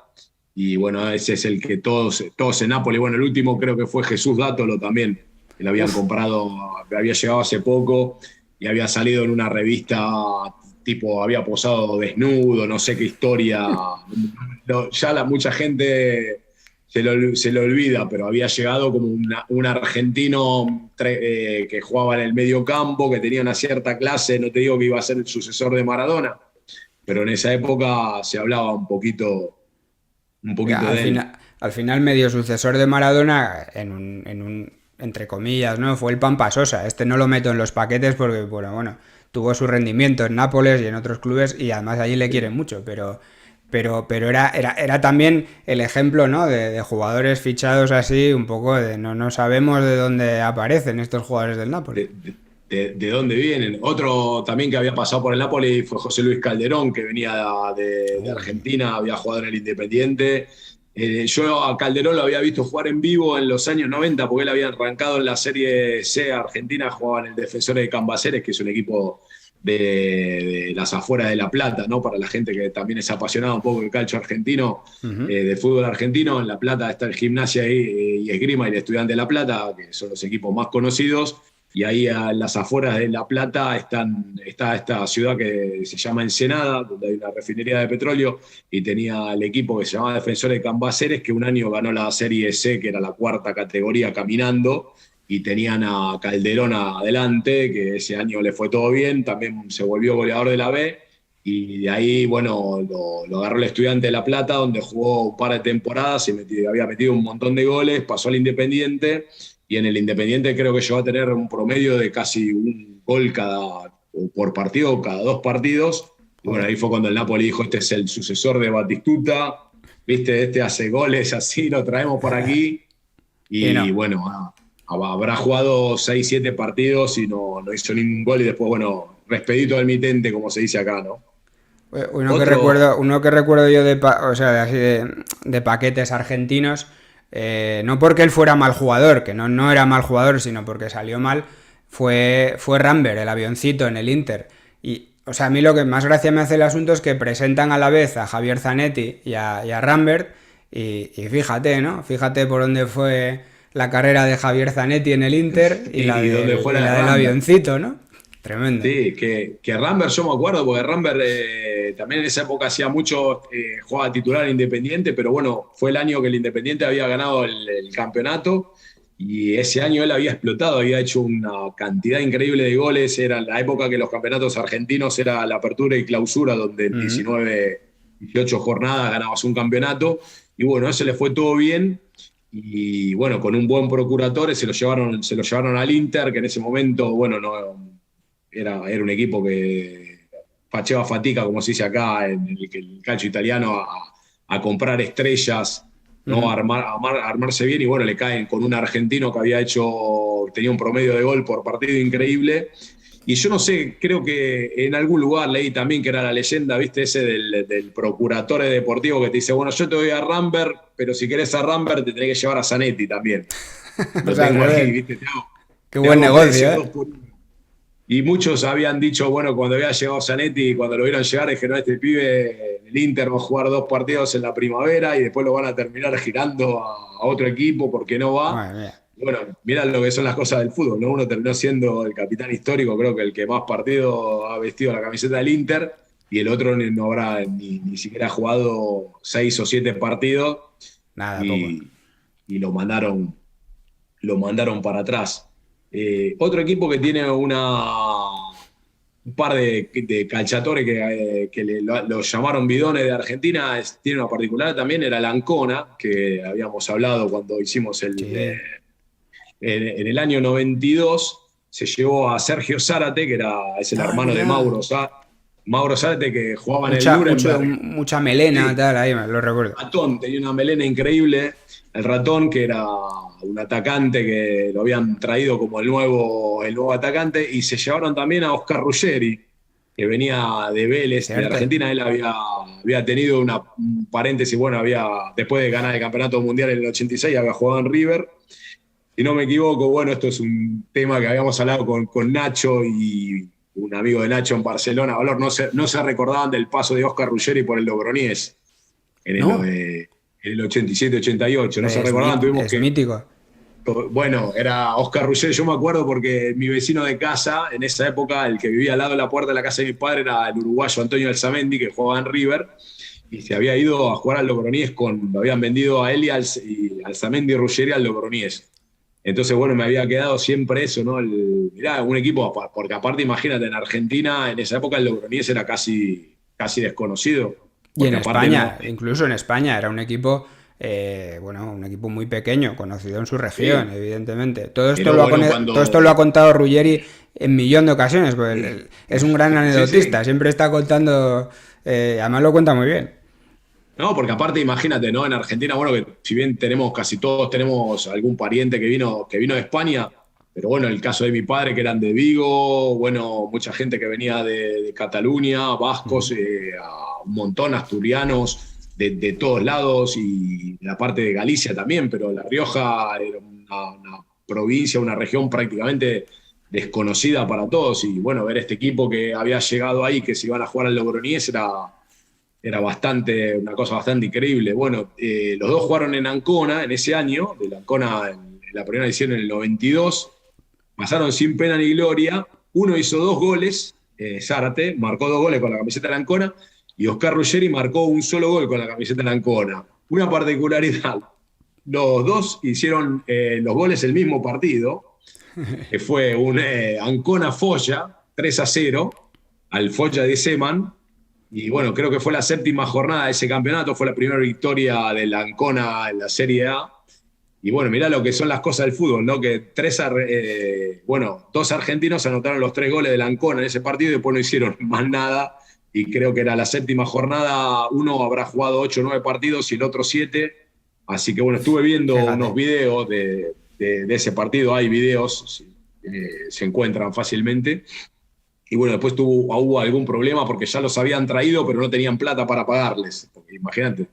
Y bueno, ese es el que todos en Nápoles. Bueno, el último creo que fue Jesús Dátolo también, que lo habían comprado, había llegado hace poco y había salido en una revista tipo, había posado desnudo, no sé qué historia. Ya mucha gente se lo olvida, pero había llegado como un argentino que jugaba en el medio campo, que tenía una cierta clase, no te digo que iba a ser el sucesor de Maradona, pero en esa época se hablaba un poquito de él. Al final medio sucesor de Maradona en un entre comillas, ¿no? Fue el Pampa Sosa. Este no lo meto en los paquetes porque, bueno, tuvo su rendimiento en Nápoles y en otros clubes y además allí le quieren mucho, pero era también el ejemplo, ¿no? de jugadores fichados así, un poco de no sabemos de dónde aparecen estos jugadores del Napoli. De dónde vienen. Otro también que había pasado por el Napoli fue José Luis Calderón, que venía de Argentina, había jugado en el Independiente. Yo a Calderón lo había visto jugar en vivo en los años 90, porque él había arrancado en la Serie C Argentina, jugaba en el Defensores de Cambaceres, que es un equipo de las afueras de La Plata, ¿no? Para la gente que también es apasionada un poco del calcio argentino, del fútbol argentino. En La Plata está el Gimnasia y Esgrima y el Estudiante de La Plata, que son los equipos más conocidos. y ahí a las afueras de La Plata está esta ciudad que se llama Ensenada, donde hay una refinería de petróleo, y tenía el equipo que se llamaba Defensores de Cambaceres, que un año ganó la Serie C, que era la cuarta categoría caminando, y tenían a Calderón adelante, que ese año le fue todo bien, también se volvió goleador de la B, y de ahí, bueno, lo agarró el Estudiante de La Plata, donde jugó un par de temporadas y había metido un montón de goles, pasó al Independiente, y en el Independiente creo que llegó a tener un promedio de casi un gol por partido, cada 2 partidos. Y bueno, ahí fue cuando el Napoli dijo, este es el sucesor de Batistuta, viste, este hace goles así, lo traemos por aquí. Y Y no. bueno, habrá jugado 6, 7 partidos y no hizo ningún gol y después, bueno, respedito al mitente, como se dice acá, ¿no? Otro, Uno que recuerdo yo o sea, de paquetes argentinos, no porque él fuera mal jugador, que no era mal jugador, sino porque salió mal, fue Rambert, el avioncito en el Inter. Y, o sea, a mí lo que más gracia me hace el asunto es que presentan a la vez a Javier Zanetti y a Rambert, y fíjate, ¿no? Fíjate por dónde fue la carrera de Javier Zanetti en el Inter y donde fue y la de la del Rambert. avioncito, ¿no? Tremendo. Sí, que Rambert yo me acuerdo, porque Rambert también en esa época hacía mucho, jugaba titular en Independiente, pero bueno, fue el año que el Independiente había ganado el campeonato y ese año él había explotado, había hecho una cantidad increíble de goles, era la época que los campeonatos argentinos era la apertura y clausura, donde en Ujú. 19, 18 jornadas ganabas un campeonato y bueno, eso le fue todo bien. Y bueno, con un buen procuratore se lo llevaron al Inter, que en ese momento, bueno, no, era un equipo que faceva fatica, como se dice acá en el calcio italiano, a comprar estrellas, ¿no? Ujú. Armarse bien y bueno, le caen con un argentino que tenía un promedio de gol por partido increíble. Y yo no sé, creo que en algún lugar leí también que era la leyenda, ¿viste? Ese del procuratore deportivo que te dice, bueno, yo te doy a Rambert, pero si querés a Rambert te tenés que llevar a Zanetti también. O Lo sea, al tengo ahí, revés. ¿viste? Qué Te buen hago negocio, precio, ¿eh? 2 por 1. Y muchos habían dicho, bueno, cuando había llegado Zanetti, cuando lo vieron llegar, dijeron, este pibe, el Inter va a jugar 2 partidos en la primavera y después lo van a terminar girando a otro equipo porque no va. Madre mía. Y bueno, mirá lo que son las cosas del fútbol, ¿no? Uno terminó siendo el capitán histórico, creo que el que más partidos ha vestido la camiseta del Inter, y el otro no habrá ni siquiera jugado 6 o 7 partidos Nada, poco. y, y lo mandaron para atrás. Otro equipo que tiene un par de calciatori que lo llamaron bidones de Argentina, tiene una particular también, era el Ancona, que habíamos hablado cuando hicimos Sí. en el año 92, se llevó a Sergio Zárate, es el Ah, hermano de mira. Mauro Zárate, que jugaba en el Nuremberg. Mucha melena, Sí, tal, ahí me lo recuerdo. Ratón, tenía una melena increíble. El Ratón, que era un atacante que lo habían traído como el nuevo atacante, y se llevaron también a Oscar Ruggeri, que venía de Vélez, de Cierto. Argentina. Él había tenido un paréntesis, bueno, después de ganar el Campeonato Mundial en el 86, había jugado en River. Si no me equivoco, bueno, esto es un tema que habíamos hablado con Nacho y un amigo de Nacho en Barcelona. Valor, no se recordaban del paso de Oscar Ruggeri por el Logroñés en el, No, en el 87-88. No se recordaban, tuvimos es que. mítico. Bueno, era Oscar Ruggeri, yo me acuerdo porque mi vecino de casa, en esa época, el que vivía al lado de la puerta de la casa de mi padre, era el uruguayo Antonio Alzamendi, que jugaba en River, y se había ido a jugar al Logroñés lo habían vendido a él y Alzamendi y Ruggeri al Logroñés. Entonces, bueno, me había quedado siempre eso, ¿no? Mirá, un equipo, porque aparte, imagínate, en Argentina, en esa época el Logroñés era casi, casi desconocido, Y en porque aparte no. España, incluso en España, era un equipo, bueno, un equipo muy pequeño, conocido en su región, Sí, evidentemente. pero bueno, Todo cuando. esto lo ha contado Ruggeri en millón de ocasiones, porque es un gran Sí, anecdotista, sí. siempre está contando, además lo cuenta muy bien. No, porque aparte, imagínate, ¿no? En Argentina, bueno, que si bien casi todos tenemos algún pariente que vino de España, pero bueno, el caso de mi padre, que eran de Vigo, bueno, mucha gente que venía de Cataluña, vascos, Ujú. un montón, asturianos, de todos lados, y la parte de Galicia también, pero La Rioja era una provincia, una región prácticamente desconocida para todos, y bueno, ver este equipo que había llegado ahí, que se iban a jugar al Logroñés, era una cosa bastante increíble. Bueno, los dos jugaron en Ancona en ese año, de la Ancona en la primera edición en el 92. pasaron sin pena ni gloria. Uno hizo 2 goles, Zárate, marcó 2 goles con la camiseta de la Ancona, y Oscar Ruggeri marcó un solo gol con la camiseta de la Ancona. Una particularidad, los dos hicieron los goles el mismo partido, que fue un Ancona-Folla, 3-0, al Folla de Seman. Y bueno, creo que fue la 7ª jornada de ese campeonato, fue la primera victoria de la Ancona en la Serie A. Y bueno, mirá lo que son las cosas del fútbol, ¿no? Que 2 argentinos anotaron los 3 goles de la Ancona en ese partido y después no hicieron más nada. Y creo que era la 7ª jornada, uno habrá jugado 8 o 9 partidos y el otro 7. Así que bueno, estuve viendo unos videos de ese partido, hay videos, se encuentran fácilmente. Y bueno, después hubo algún problema porque ya los habían traído, pero no tenían plata para pagarles. Porque imagínate,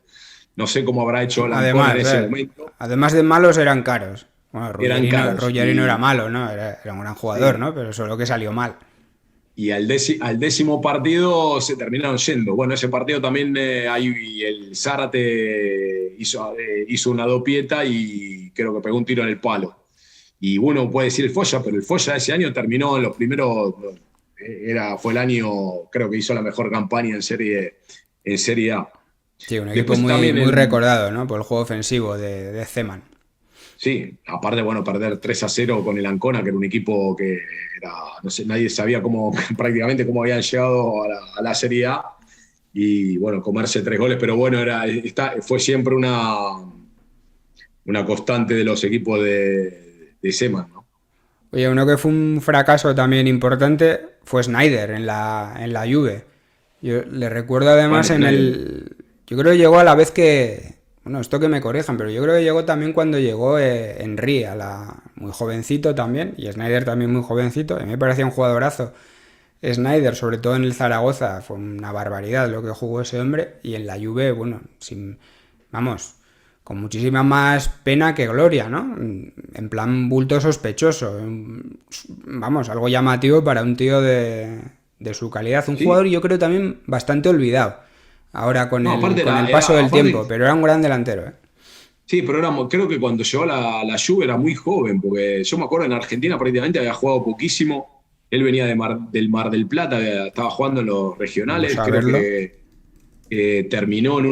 no sé cómo habrá hecho la Ancona en ese momento. Además de malos, eran caros. Bueno, Ruggeri no era y, malo, ¿no? Era un gran jugador, sí. ¿no? Pero solo que salió mal. Y al 10º partido se terminaron yendo. Bueno, ese partido también ahí el Zárate hizo una dopieta y creo que pegó un tiro en el palo. Y bueno, puede decir el Folla, pero el Folla ese año terminó en los primeros... fue el año, creo que hizo la mejor campaña en Serie A. Sí, un equipo muy recordado, ¿no? Por el juego ofensivo de Zeman. Sí, aparte, bueno, perder 3-0 con el Ancona, que era un equipo que era, no sé, nadie sabía prácticamente cómo habían llegado a la Serie A. Y bueno, comerse 3 goles, pero bueno, fue siempre una constante de los equipos de Zeman, ¿no? Oye, uno que fue un fracaso también importante fue Sneijder en la Juve. Yo le recuerdo además yo creo que llegó a la vez que... Bueno, esto que me corrijan, pero yo creo que llegó también cuando llegó Henry, muy jovencito también, y Sneijder también muy jovencito. A mí me parecía un jugadorazo. Sneijder, sobre todo en el Zaragoza, fue una barbaridad lo que jugó ese hombre, y en la Juve, bueno, con muchísima más pena que gloria, ¿no? En plan bulto sospechoso. Vamos, algo llamativo para un tío de su calidad. Un jugador, yo creo, también bastante olvidado ahora con el paso del tiempo, pero era un gran delantero, ¿eh? Sí, pero creo que cuando llegó a la Juve era muy joven, porque yo me acuerdo en Argentina prácticamente había jugado poquísimo. Él venía del Mar del Plata, estaba jugando en los regionales, creo que terminó en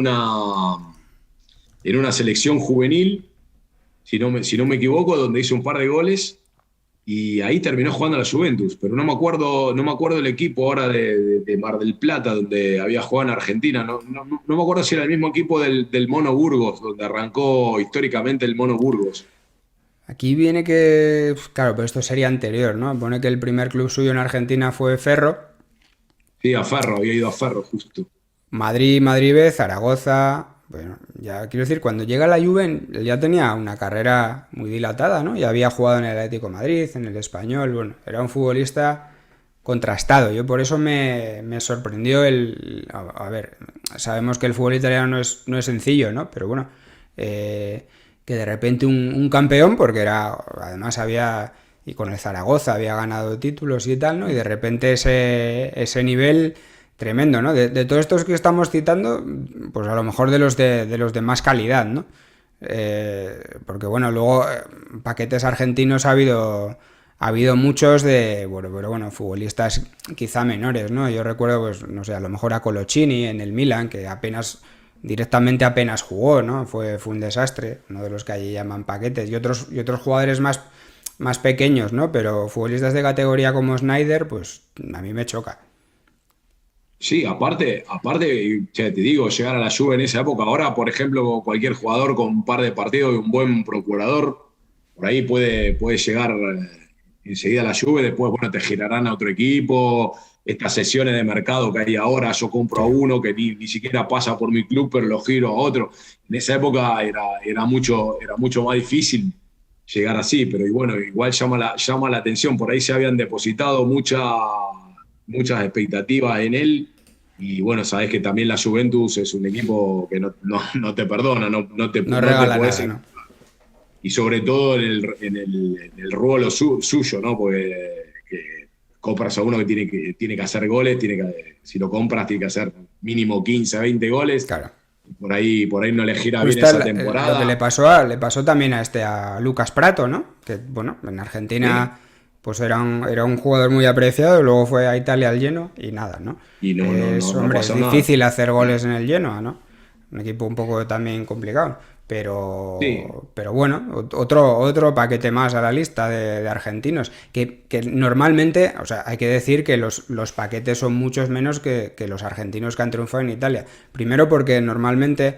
una selección juvenil, si no me equivoco, donde hizo un par de goles, y ahí terminó jugando a la Juventus, pero no me acuerdo el equipo ahora de Mar del Plata, donde había jugado en Argentina. No me acuerdo si era el mismo equipo del Mono Burgos, donde arrancó históricamente el Mono Burgos. Aquí viene que... Claro, pero esto sería anterior, ¿no? Pone que el primer club suyo en Argentina fue Ferro. Sí, había ido a Ferro, justo. Madrid B, Zaragoza... Bueno, ya quiero decir, cuando llega a la Juve, él ya tenía una carrera muy dilatada, ¿no? Ya había jugado en el Atlético de Madrid, en el Español, bueno, era un futbolista contrastado. Yo por eso me sorprendió a ver, sabemos que el fútbol italiano no es sencillo, ¿no? Pero bueno, que de repente un campeón, porque además y con el Zaragoza había ganado títulos y tal, ¿no? Y de repente ese nivel... Tremendo, ¿no? De todos estos que estamos citando, pues a lo mejor de los de más calidad, ¿no? Porque bueno, luego paquetes argentinos ha habido muchos pero bueno, futbolistas quizá menores, ¿no? Yo recuerdo, pues, no sé, a lo mejor a Coloccini en el Milan, que directamente apenas jugó, ¿no? Fue un desastre, uno de los que allí llaman paquetes, y otros jugadores más pequeños, ¿no? Pero futbolistas de categoría como Sneijder, pues a mí me choca. Sí, aparte, te digo, llegar a la Juve en esa época, ahora, por ejemplo, cualquier jugador con un par de partidos y un buen procurador, por ahí puede llegar enseguida a la Juve, después, bueno, te girarán a otro equipo, estas sesiones de mercado que hay ahora, yo compro a uno que ni siquiera pasa por mi club, pero lo giro a otro. En esa época era mucho más difícil llegar así, pero bueno, igual llama la atención, por ahí se habían depositado muchas expectativas en él, y bueno, sabes que también la Juventus es un equipo que no te perdona, no te regala nada, ¿no? Y sobre todo en el rol suyo, ¿no? Porque que compras a uno que tiene que hacer goles, si lo compras tiene que hacer mínimo 15, 20 goles. Claro. Por ahí no le gira bien esa temporada. Lo que le pasó también a Lucas Prato, ¿no? Que bueno, en Argentina... Sí. pues era un jugador muy apreciado, luego fue a Italia al Genoa y nada, ¿no? Y no Hombre, es pasó nada. difícil hacer goles en el Genoa, ¿no? Un equipo un poco también complicado. Sí, Pero bueno, otro paquete más a la lista de argentinos. Que normalmente, o sea, hay que decir que los paquetes son muchos menos que los argentinos que han triunfado en Italia. Primero porque normalmente,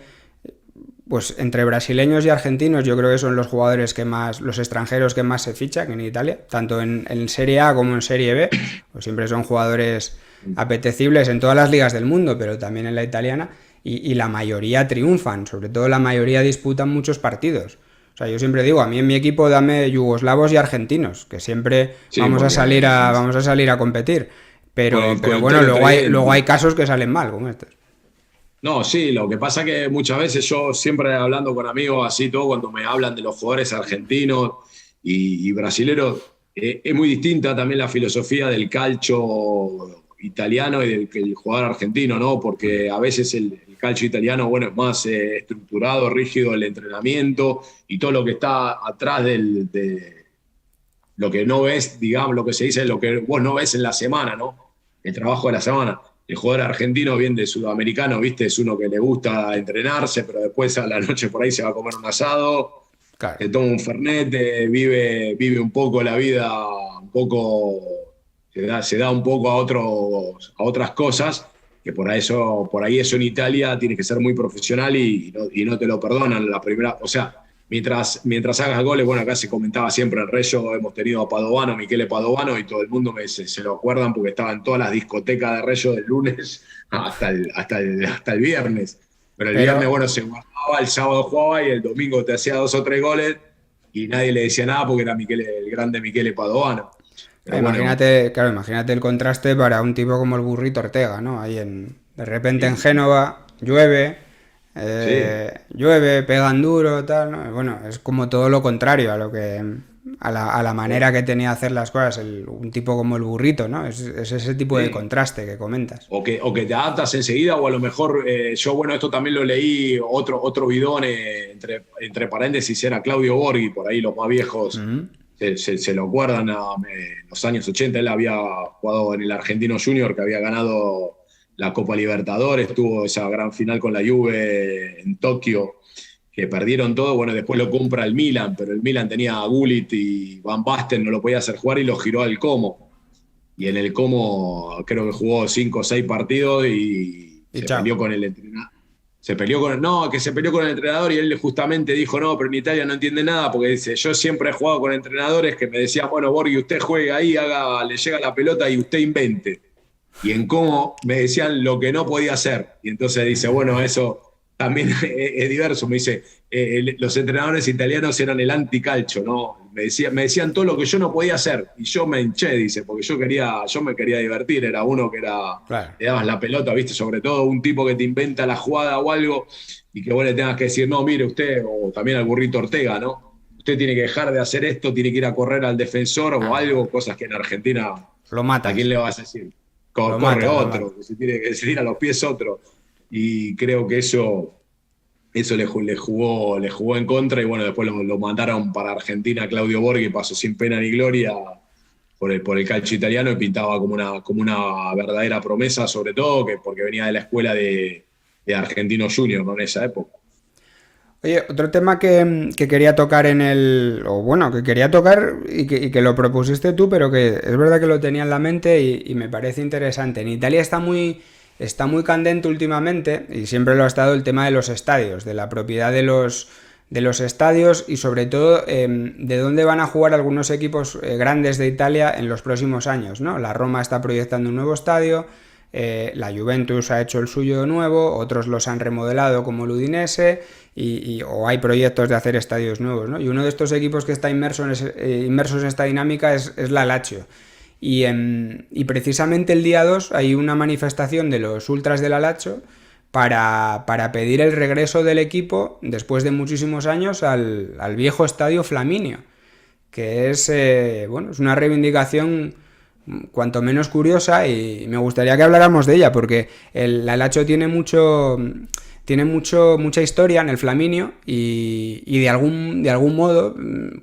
pues entre brasileños y argentinos, yo creo que son los jugadores que más, los extranjeros que más se fichan en Italia, tanto en Serie A como en Serie B. Pues siempre son jugadores apetecibles en todas las ligas del mundo, pero también en la italiana. Y la mayoría triunfan, sobre todo la mayoría disputan muchos partidos. O sea, yo siempre digo, a mí en mi equipo dame yugoslavos y argentinos, que siempre sí, porque vamos a salir a competir. con el Bueno, todo luego hay casos que salen mal, como estos. No, sí, lo que pasa que muchas veces yo siempre hablando con amigos así, todo cuando me hablan de los jugadores argentinos y brasileros, es muy distinta también la filosofía del calcio italiano y del jugador argentino, ¿no? Porque a veces el calcio italiano, bueno, es más estructurado, rígido el entrenamiento y todo lo que está atrás de lo que no ves, digamos, lo que se dice, lo que vos no ves en la semana, ¿no? El trabajo de la semana. El jugador argentino, bien de sudamericano, viste, es uno que le gusta entrenarse, pero después a la noche por ahí se va a comer un asado, Claro. toma un fernet, vive un poco la vida, un poco, se da un poco a otras cosas, que por ahí eso en Italia tienes que ser muy profesional y no te lo perdonan la primera, o sea, mientras hagas goles, bueno, acá se comentaba siempre en Reyo, hemos tenido a Padovano, Michele Padovano, y todo el mundo se lo acuerdan porque estaba en todas las discotecas de Reyo del lunes hasta el viernes. Pero el viernes, Pero, bueno, se guardaba, el sábado jugaba y el domingo te hacía 2 o 3 goles y nadie le decía nada porque era el grande Michele Padovano. Pero bueno, imagínate el contraste para un tipo como el Burrito Ortega, ¿no? De repente en Génova sí. llueve, pegan duro, tal, ¿no? Bueno, es como todo lo contrario a la manera que tenía de hacer las cosas un tipo como el Burrito, ¿no? Es ese tipo de Sí. contraste que comentas. O que te adaptas enseguida, o a lo mejor yo, bueno, esto también lo leí, otro bidón, entre paréntesis, era Claudio Borghi, por ahí los más viejos Ujú. se lo acuerdan, en los años 80 él había jugado en el Argentino Junior, que había ganado la Copa Libertadores, tuvo esa gran final con la Juve en Tokio, que perdieron todo, bueno, después lo compra el Milan, pero el Milan tenía a Gullit y Van Basten, no lo podía hacer jugar y lo giró al Como y en el Como creo que jugó 5 o 6 partidos y Y se chao. peleó con el entrenador. Se peleó con el entrenador y él justamente dijo, no, pero en Italia no entiende nada, porque dice, yo siempre he jugado con entrenadores que me decían, bueno, Borghi, usted juegue ahí, le llega la pelota y usted invente. Y en cómo me decían lo que no podía hacer. Y entonces dice, bueno, eso también es diverso. Me dice, los entrenadores italianos eran el anticalcho, ¿no? Me decían todo lo que yo no podía hacer. Y yo me hinché, dice, porque yo me quería divertir. Era uno que Claro. le dabas la pelota, ¿viste? Sobre todo un tipo que te inventa la jugada o algo y que vos le tengas que decir, no, mire usted, o también al Burrito Ortega, ¿no? Usted tiene que dejar de hacer esto, tiene que ir a correr al defensor o Ah, algo, cosas que en Argentina, lo ¿a quién matas. le vas a decir? Lo Corre matas, lo otro, matas. que se tiene que seguir a los pies otro. Y creo que eso le jugó en contra y bueno, después lo mandaron para Argentina. Claudio Borghi pasó sin pena ni gloria por el calcio italiano y pintaba como una verdadera promesa, sobre todo porque venía de la escuela de Argentino Junior, ¿no? En esa época. Oye, otro tema que quería tocar o bueno, que quería tocar y que lo propusiste tú, pero que es verdad que lo tenía en la mente y me parece interesante. En Italia está muy candente últimamente, y siempre lo ha estado, el tema de los estadios, de la propiedad de los estadios y sobre todo de dónde van a jugar algunos equipos grandes de Italia en los próximos años, ¿no? La Roma está proyectando un nuevo estadio. La Juventus ha hecho el suyo nuevo, otros los han remodelado como el Udinese o hay proyectos de hacer estadios nuevos, ¿no? Y uno de estos equipos que está inmersos en esta dinámica es la Lazio. Y precisamente el día 2 hay una manifestación de los ultras de la Lazio para pedir el regreso del equipo después de muchísimos años al viejo estadio Flaminio, que es, bueno, es una reivindicación cuanto menos curiosa, y me gustaría que habláramos de ella, porque la Lazio tiene mucha historia en el Flaminio, y de algún modo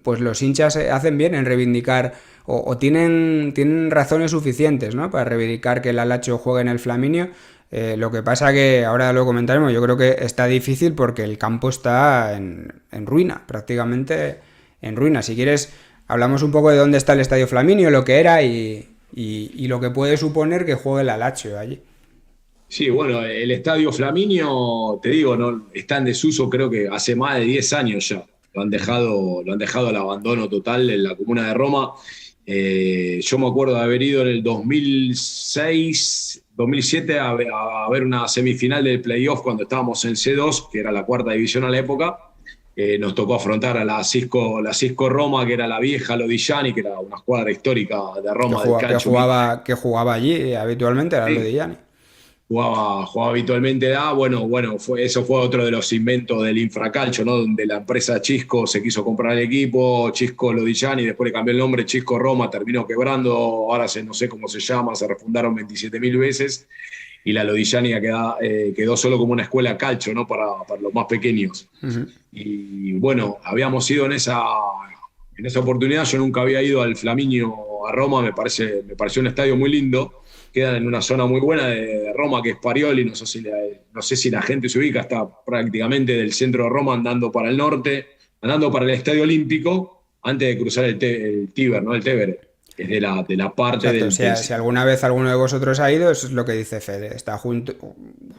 pues los hinchas hacen bien en reivindicar, o tienen razones suficientes, ¿no?, para reivindicar que la Lazio juegue en el Flaminio. Lo que pasa que, ahora lo comentaremos, yo creo que está difícil porque el campo está en ruina, prácticamente en ruina. Si quieres, hablamos un poco de dónde está el Estadio Flaminio, lo que era y lo que puede suponer que juegue la Lazio allí. Sí, bueno, el Estadio Flaminio, te digo, no, está en desuso creo que hace más de 10 años ya. Lo han dejado al abandono total en la comuna de Roma. Yo me acuerdo de haber ido en el 2006, 2007 a ver una semifinal del playoff cuando estábamos en C2, que era la cuarta división a la época. Nos tocó afrontar a la Cisco Roma, que era la vieja Lodigiani, que era una escuadra histórica de Roma del calcio. Que jugaba allí habitualmente, era Lodigiani. Jugaba habitualmente eso fue otro de los inventos del infracalcio, ¿no? Donde la empresa Chisco se quiso comprar el equipo, Chisco Lodigiani, después le cambió el nombre, Chisco Roma, terminó quebrando, ahora no sé cómo se llama, se refundaron 27.000 veces, y la Lodigiani quedó solo como una escuela calcio, ¿no? Para los más pequeños. Uh-huh. Y bueno, habíamos ido en esa oportunidad. Yo nunca había ido al Flaminio a Roma, me pareció un estadio muy lindo. Quedan en una zona muy buena de Roma, que es Parioli, no sé si la gente se ubica, está prácticamente del centro de Roma andando para el norte, andando para el Estadio Olímpico, antes de cruzar el Tíber, ¿no? El Tevere, que es de la parte. Exacto, del... Si alguna vez alguno de vosotros ha ido, eso es lo que dice Fede, está junto.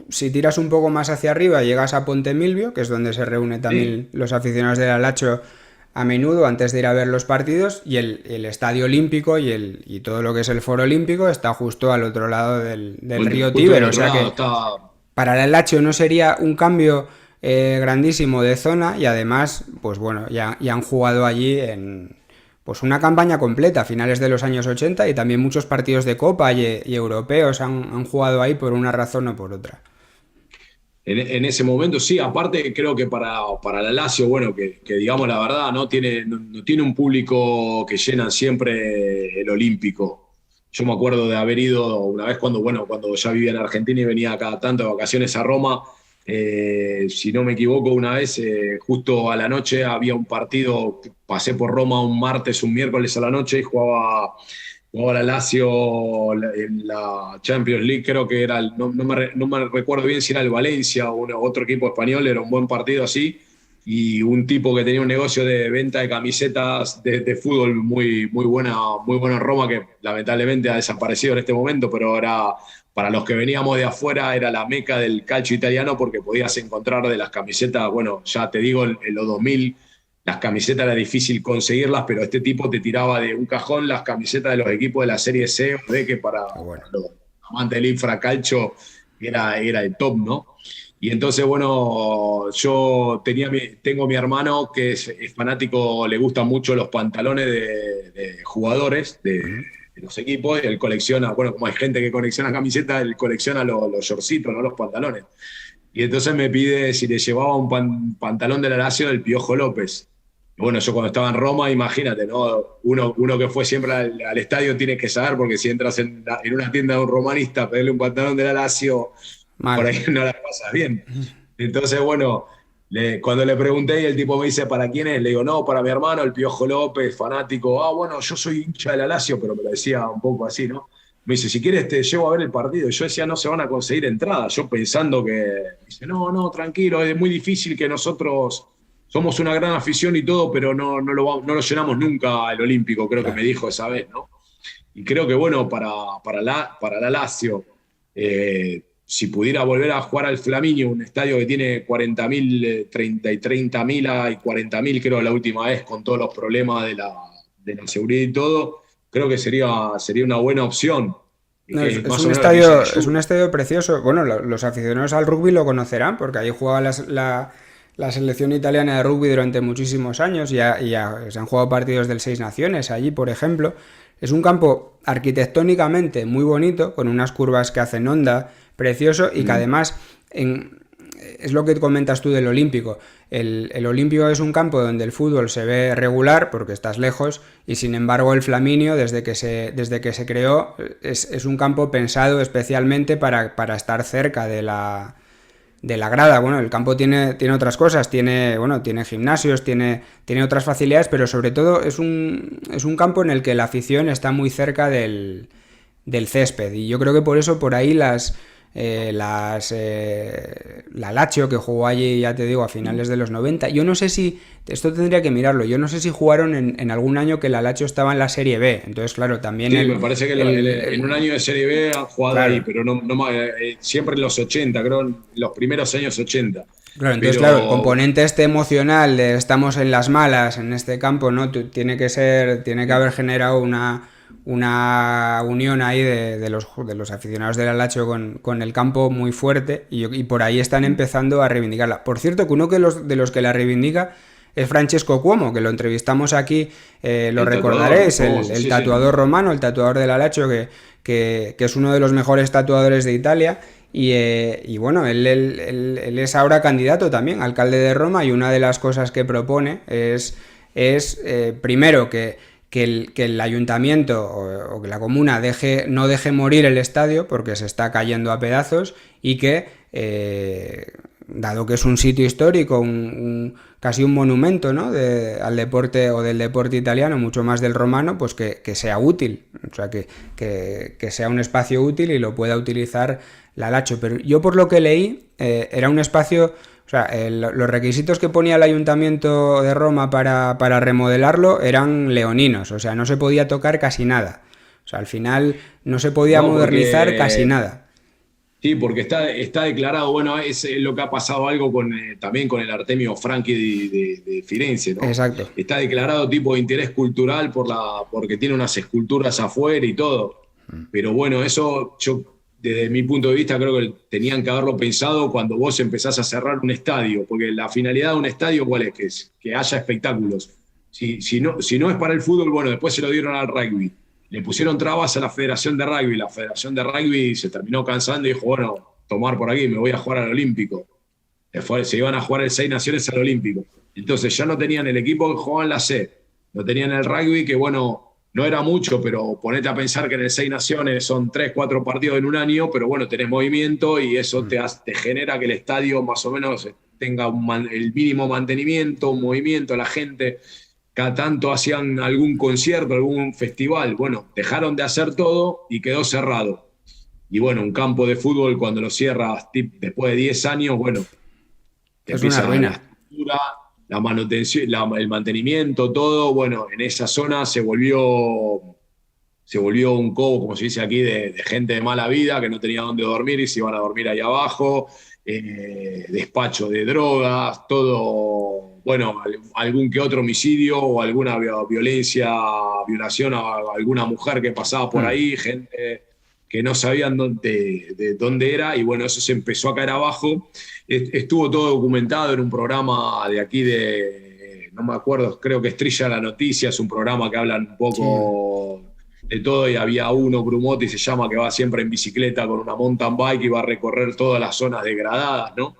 Si tiras un poco más hacia arriba, llegas a Ponte Milvio, que es donde se reúnen también los aficionados de la Lazio a menudo antes de ir a ver los partidos, y el Estadio Olímpico y todo lo que es el Foro Olímpico está justo al otro lado del río Tíber, o sea que para la Lazio no sería un cambio grandísimo de zona, y además, pues bueno, ya han jugado allí en pues una campaña completa a finales de los años 80, y también muchos partidos de Copa y europeos han jugado ahí por una razón o por otra. En ese momento, sí, aparte creo que para la Lazio, bueno, que digamos la verdad, no tiene un público que llenan siempre el Olímpico. Yo me acuerdo de haber ido una vez cuando ya vivía en Argentina y venía cada tanto de vacaciones a Roma. Si no me equivoco, una vez, justo a la noche había un partido, pasé por Roma un martes, un miércoles a la noche, y jugaba la Lazio en la Champions League, creo que era, no me recuerdo bien si era el Valencia o otro equipo español, era un buen partido así, y un tipo que tenía un negocio de venta de camisetas de fútbol muy bueno en Roma, que lamentablemente ha desaparecido en este momento, pero era, para los que veníamos de afuera, era la meca del calcio italiano, porque podías encontrar de las camisetas, bueno, ya te digo, en los 2000, las camisetas era difícil conseguirlas, pero este tipo te tiraba de un cajón las camisetas de los equipos de la Serie C o D, que para los amantes del infracalcio era el top, ¿no? Y entonces, bueno, yo tengo mi hermano que es fanático, le gustan mucho los pantalones de jugadores de los equipos, y él colecciona, bueno, como hay gente que colecciona camisetas, él colecciona los shortcitos, ¿no? Los pantalones. Y entonces me pide si le llevaba un pantalón de la Lazio del Piojo López. Bueno, yo cuando estaba en Roma, imagínate, ¿no? Uno que fue siempre al estadio tiene que saber, porque si entras en una tienda de un romanista a pedirle un pantalón de la Lazio, por ahí no la pasas bien. Entonces, bueno, cuando le pregunté y el tipo me dice, ¿para quién es? Le digo, no, para mi hermano, el Piojo López, fanático. Ah, bueno, yo soy hincha de la Lazio, pero me lo decía un poco así, ¿no? Me dice, si quieres te llevo a ver el partido. Y yo decía, no se van a conseguir entradas. Yo pensando que... Dice, no, tranquilo, es muy difícil, que nosotros... Somos una gran afición y todo, pero no lo llenamos nunca el Olímpico, creo que me dijo esa vez, ¿no? Y creo que, bueno, para la Lazio, si pudiera volver a jugar al Flaminio, un estadio que tiene 40.000, 30.000 y 40.000, creo, la última vez, con todos los problemas de la seguridad y todo, creo que sería una buena opción. No, es un estadio precioso. Bueno, los aficionados al rugby lo conocerán, porque ahí jugaba la selección italiana de rugby durante muchísimos años, y se han jugado partidos del Seis Naciones allí, por ejemplo. Es un campo arquitectónicamente muy bonito, con unas curvas que hacen onda, precioso, y que además es lo que comentas tú del Olímpico. El Olímpico es un campo donde el fútbol se ve regular porque estás lejos y sin embargo el Flaminio desde que se creó es un campo pensado especialmente para estar cerca de la grada. Bueno, el campo tiene otras cosas, tiene gimnasios, tiene otras facilidades, pero sobre todo es un campo en el que la afición está muy cerca del césped y yo creo que por eso por ahí la Lazio, que jugó allí, ya te digo, a finales de los 90. Yo no sé si, esto tendría que mirarlo, yo no sé si jugaron en algún año que la Lazio estaba en la Serie B. Entonces, claro, también... Sí, me parece que en un año de Serie B han jugado claro. ahí, pero no siempre en los 80, creo, en los primeros años 80. Claro, entonces, claro, el componente estamos en las malas en este campo, ¿no? Tiene que haber generado una unión ahí de los aficionados del Lazio con el campo muy fuerte y por ahí están empezando a reivindicarla. Por cierto, que uno de los que la reivindica es Francesco Cuomo, que lo entrevistamos aquí, lo recordaréis, el tatuador romano, el tatuador del Lazio, que es uno de los mejores tatuadores de Italia. Y bueno, él es ahora candidato también, alcalde de Roma, y una de las cosas que propone es primero que el ayuntamiento o que la comuna no deje morir el estadio porque se está cayendo a pedazos y que, dado que es un sitio histórico, casi un monumento, ¿no? al deporte o del deporte italiano, mucho más del romano, pues que sea útil, o sea, que sea un espacio útil y lo pueda utilizar la Lazio. Pero yo por lo que leí, era un espacio... O sea, los requisitos que ponía el Ayuntamiento de Roma para remodelarlo eran leoninos, o sea, no se podía tocar casi nada. O sea, al final no se podía modernizar casi nada. Sí, porque está declarado, bueno, es lo que ha pasado algo también con el Artemio Franchi de Firenze, ¿no? Exacto. Está declarado tipo de interés cultural porque tiene unas esculturas afuera y todo. Pero bueno, eso yo... Desde mi punto de vista, creo que tenían que haberlo pensado cuando vos empezás a cerrar un estadio, porque la finalidad de un estadio, ¿cuál es? Que haya espectáculos. Si no es para el fútbol, bueno, después se lo dieron al rugby. Le pusieron trabas a la Federación de Rugby. La Federación de Rugby se terminó cansando y dijo, bueno, tomar por aquí, me voy a jugar al Olímpico. Se iban a jugar el 6 Naciones al Olímpico. Entonces ya no tenían el equipo que jugaba en la C. No tenían el rugby, que bueno... No era mucho, pero ponete a pensar que en el 6 Naciones son 3, 4 partidos en un año, pero bueno, tenés movimiento y eso te genera que el estadio más o menos tenga el mínimo mantenimiento, un movimiento, la gente, cada tanto hacían algún concierto, algún festival. Bueno, dejaron de hacer todo y quedó cerrado. Y bueno, un campo de fútbol cuando lo cierras después de 10 años, bueno, es una ruina. La estructura, la manutención, el mantenimiento, todo, bueno, en esa zona se volvió un cobo, como se dice aquí, de gente de mala vida que no tenía dónde dormir y se iban a dormir ahí abajo, despacho de drogas, todo, bueno, algún que otro homicidio o alguna violación a alguna mujer que pasaba por ahí, gente que no sabían de dónde era, y bueno, eso se empezó a caer abajo. Estuvo todo documentado en un programa de aquí no me acuerdo, creo que Estrella la Noticia, es un programa que hablan un poco de todo, y había uno, Brumotti se llama, que va siempre en bicicleta con una mountain bike y va a recorrer todas las zonas degradadas, ¿no?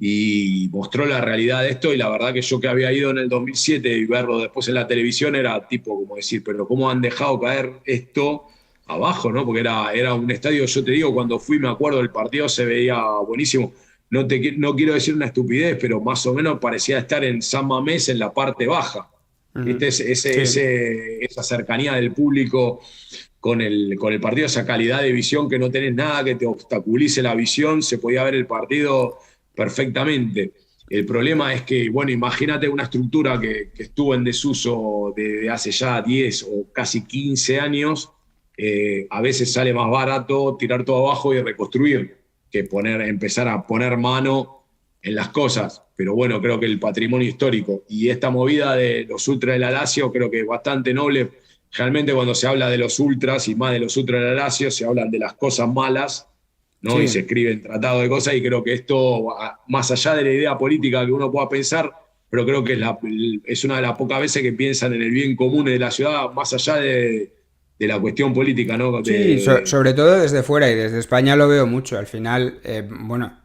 Y mostró la realidad de esto, y la verdad que yo que había ido en el 2007 y verlo después en la televisión era tipo como decir, pero ¿cómo han dejado caer esto abajo, ¿no? Porque era un estadio, yo te digo, cuando fui me acuerdo del partido se veía buenísimo. No quiero decir una estupidez, pero más o menos parecía estar en San Mamés en la parte baja. Esa cercanía del público con el partido, esa calidad de visión, que no tenés nada que te obstaculice la visión, se podía ver el partido perfectamente. El problema es que, bueno, imagínate una estructura que estuvo en desuso de hace ya 10 o casi 15 años, a veces sale más barato tirar todo abajo y reconstruir que empezar a poner mano en las cosas. Pero bueno, creo que el patrimonio histórico y esta movida de los ultras de la Lazio creo que es bastante noble. Realmente cuando se habla de los ultras y más de los ultras de la Lazio, se hablan de las cosas malas, ¿no? Sí. Y se escriben tratados de cosas, y creo que esto, más allá de la idea política que uno pueda pensar, pero creo que es una de las pocas veces que piensan en el bien común de la ciudad, más allá de la cuestión política, ¿no? Sí, sobre todo desde fuera, y desde España lo veo mucho. Al final, bueno,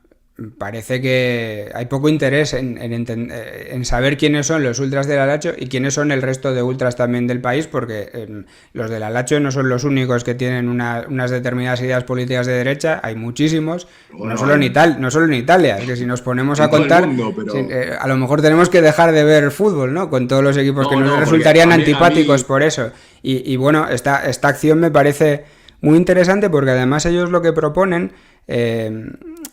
parece que hay poco interés en saber quiénes son los ultras del Alacho y quiénes son el resto de ultras también del país, porque los del Alacho no son los únicos que tienen unas determinadas ideas políticas de derecha, hay muchísimos, no solo en Italia, es que si nos ponemos a contar, a lo mejor tenemos que dejar de ver fútbol, ¿no? Con todos los equipos que nos resultarían antipáticos por eso. Y bueno, esta acción me parece muy interesante porque además ellos lo que proponen...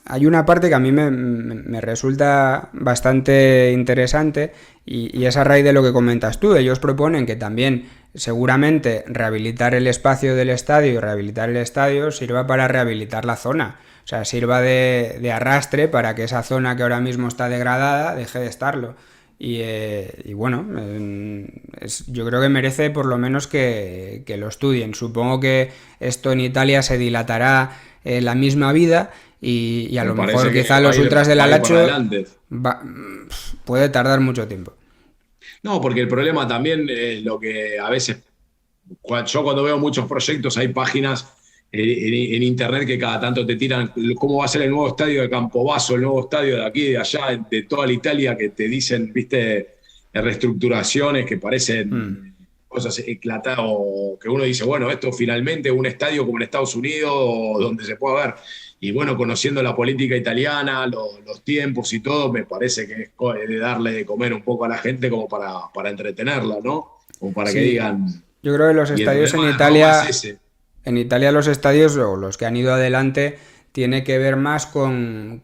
hay una parte que a mí me resulta bastante interesante y es a raíz de lo que comentas tú. Ellos proponen que también seguramente rehabilitar el espacio del estadio y rehabilitar el estadio sirva para rehabilitar la zona. O sea, sirva de arrastre para que esa zona que ahora mismo está degradada deje de estarlo. Y bueno, yo creo que merece por lo menos que lo estudien. Supongo que esto en Italia se dilatará la misma vida y a lo mejor quizá los ultras del Alacho puede tardar mucho tiempo. No, porque el problema también, lo que a veces, yo cuando veo muchos proyectos, hay páginas en internet que cada tanto te tiran cómo va a ser el nuevo estadio de Campobasso, el nuevo estadio de aquí, de allá, de toda la Italia, que te dicen, viste, reestructuraciones que parecen cosas eclatadas, o que uno dice, bueno, esto finalmente es un estadio como en Estados Unidos, donde se puede ver. Y bueno, conociendo la política italiana, los tiempos y todo, me parece que es de darle de comer un poco a la gente como para entretenerla, ¿no? Como para que digan... Yo creo que los estadios en Italia los estadios, o los que han ido adelante, tiene que ver más con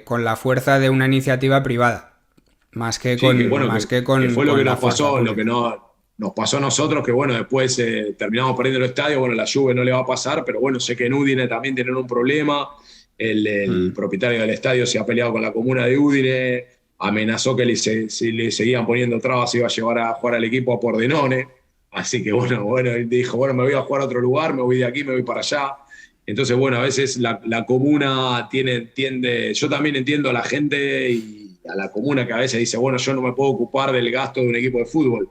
la fuerza de una iniciativa privada, más que con... que fue lo que nos pasó, lo que nos pasó a nosotros, que bueno, después terminamos perdiendo el estadio, bueno, la Juve no le va a pasar, pero bueno, sé que en Udine también tienen un problema, el propietario del estadio se ha peleado con la comuna de Udine, amenazó que si le seguían poniendo trabas iba a llevar a jugar al equipo a Pordenone, así que bueno, él dijo, bueno, me voy a jugar a otro lugar, me voy de aquí, me voy para allá. Entonces, bueno, a veces la comuna tiende, yo también entiendo a la gente y a la comuna que a veces dice, bueno, yo no me puedo ocupar del gasto de un equipo de fútbol.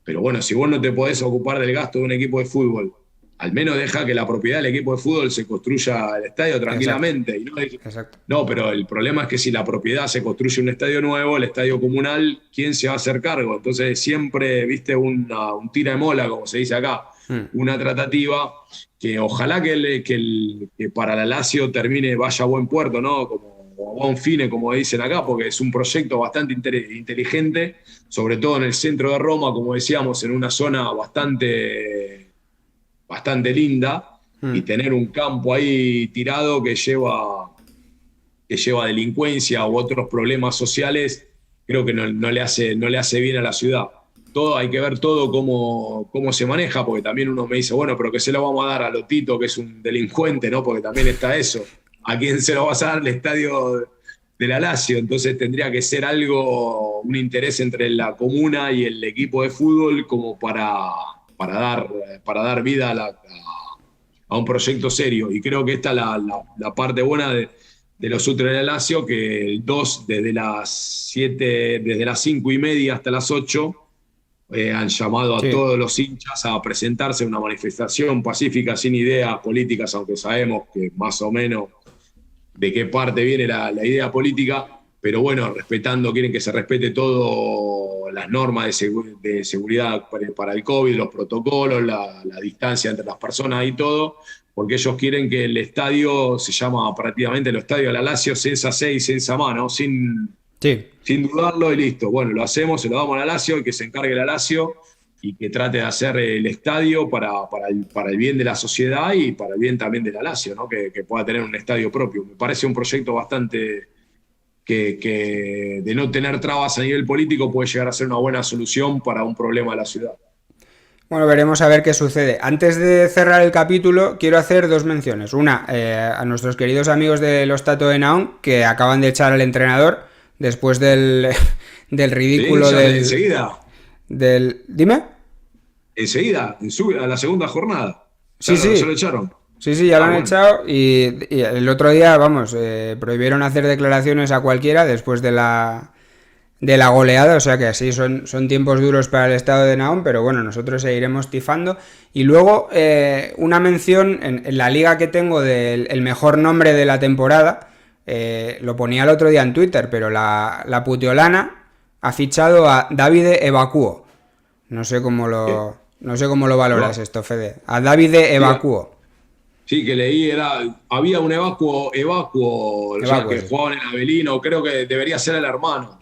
Pero bueno, si vos no te podés ocupar del gasto de un equipo de fútbol, al menos deja que la propiedad del equipo de fútbol se construya el estadio tranquilamente. Exacto. No, pero el problema es que si la propiedad se construye un estadio nuevo, el estadio comunal, ¿quién se va a hacer cargo? Entonces siempre, viste, un tira de mola, como se dice acá, una tratativa que ojalá que para la Lazio termine, vaya a buen puerto, ¿no? Como a buen fine, como dicen acá, porque es un proyecto bastante inteligente, sobre todo en el centro de Roma, como decíamos, en una zona bastante linda, y tener un campo ahí tirado que lleva delincuencia u otros problemas sociales, creo que no le hace bien a la ciudad. Hay que ver todo cómo se maneja, porque también uno me dice, bueno, pero que se lo vamos a dar a Lotito, que es un delincuente, ¿no? Porque también está eso. ¿A quién se lo vas a dar el estadio de la Lazio? Entonces tendría que ser un interés entre la comuna y el equipo de fútbol como para dar vida a un proyecto serio. Y creo que esta es la parte buena de los ultras de la Lazio, que el 2, desde las 5:30 hasta las 8, han llamado a todos los hinchas a presentarse en una manifestación pacífica, sin ideas políticas, aunque sabemos que más o menos de qué parte viene la idea política, pero bueno, quieren que se respete todo, las normas de seguridad para el COVID, los protocolos, la distancia entre las personas y todo, porque ellos quieren que el estadio se llama prácticamente el estadio de la Lazio, senza se y senza mano, sin dudarlo y listo. Bueno, lo hacemos, se lo damos a la Lazio y que se encargue la Lazio y que trate de hacer el estadio para el bien de la sociedad y para el bien también de la Lazio, ¿no? Que pueda tener un estadio propio. Me parece un proyecto bastante que de no tener trabas a nivel político puede llegar a ser una buena solución para un problema de la ciudad. Bueno, veremos a ver qué sucede. Antes de cerrar el capítulo, quiero hacer dos menciones. Una, a nuestros queridos amigos del Ostato de Naon, que acaban de echar al entrenador después del ridículo enseguida. ¿Dime? Enseguida, a la segunda jornada. Sí. Se lo echaron. Sí, ya lo han echado y el otro día, prohibieron hacer declaraciones a cualquiera después de la goleada, o sea que así son tiempos duros para el estado de Naón, pero bueno, nosotros seguiremos tifando. Y luego una mención en la liga que tengo del mejor nombre de la temporada, lo ponía el otro día en Twitter, pero la Puteolana ha fichado a Davide Evacuo. No sé cómo lo valoras esto, Fede. A Davide Evacuo. Sí, que leí, había un Evacuo que jugaba en el Avelino, creo que debería ser el hermano.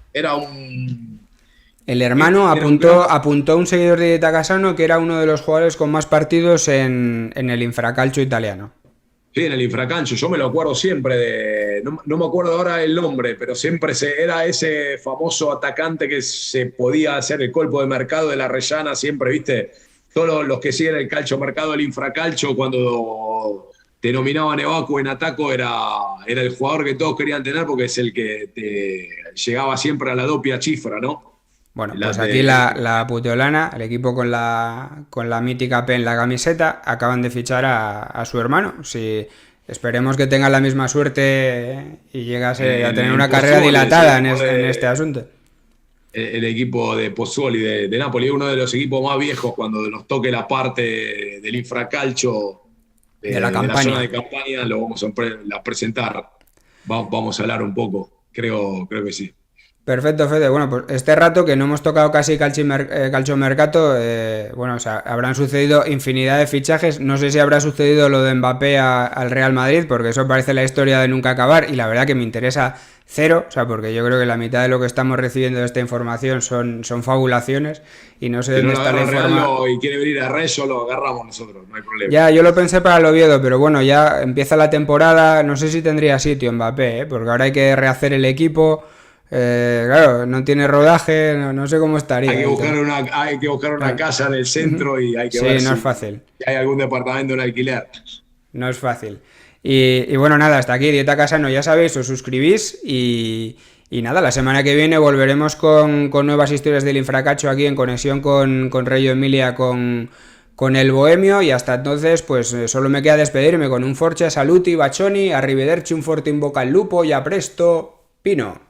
El hermano apuntó a un seguidor de Dieta Casano que era uno de los jugadores con más partidos en el infracalcio italiano. Sí, en el infracalcio, yo me lo acuerdo siempre no me acuerdo ahora el nombre, pero siempre era ese famoso atacante que se podía hacer el colpo de mercado de la Rellana, siempre, viste, todos los que siguen el calcio mercado, el infracalcio, cuando te nominaban Evacuo en ataco, era el jugador que todos querían tener porque es el que te llegaba siempre a la doppia cifra, ¿no? Bueno, pues aquí la Puteolana, el equipo con la mítica P en la camiseta, acaban de fichar a su hermano. Si esperemos que tenga la misma suerte y llegase a tener una carrera dilatada en este asunto. El equipo de Pozzuoli de Napoli es uno de los equipos más viejos cuando nos toque la parte del infracalcio de la zona de campaña, lo vamos a presentar. Vamos a hablar un poco, creo que sí. Perfecto, Fede. Bueno, pues este rato que no hemos tocado casi calciomercato, bueno, o sea, habrán sucedido infinidad de fichajes. No sé si habrá sucedido lo de Mbappé al Real Madrid, porque eso parece la historia de nunca acabar, y la verdad que me interesa cero, o sea, porque yo creo que la mitad de lo que estamos recibiendo de esta información son fabulaciones, y no sé dónde está la información. Y quiere venir a Rezo, lo agarramos nosotros, no hay problema. Ya, yo lo pensé para el Oviedo, pero bueno, ya empieza la temporada, no sé si tendría sitio Mbappé, porque ahora hay que rehacer el equipo. Claro, no tiene rodaje, no sé cómo estaría. Hay que buscar una casa en el centro y hay que ver no es fácil. Si hay algún departamento en alquiler. No es fácil. Y bueno, nada, hasta aquí Dieta Casano, ya sabéis, os suscribís y nada, la semana que viene volveremos con nuevas historias del infracacho aquí en conexión con Reggio Emilia, con el Bohemio, y hasta entonces pues solo me queda despedirme con un forza, saluti, bacioni, arrivederci, un forte in bocca al lupo y a presto, Pino.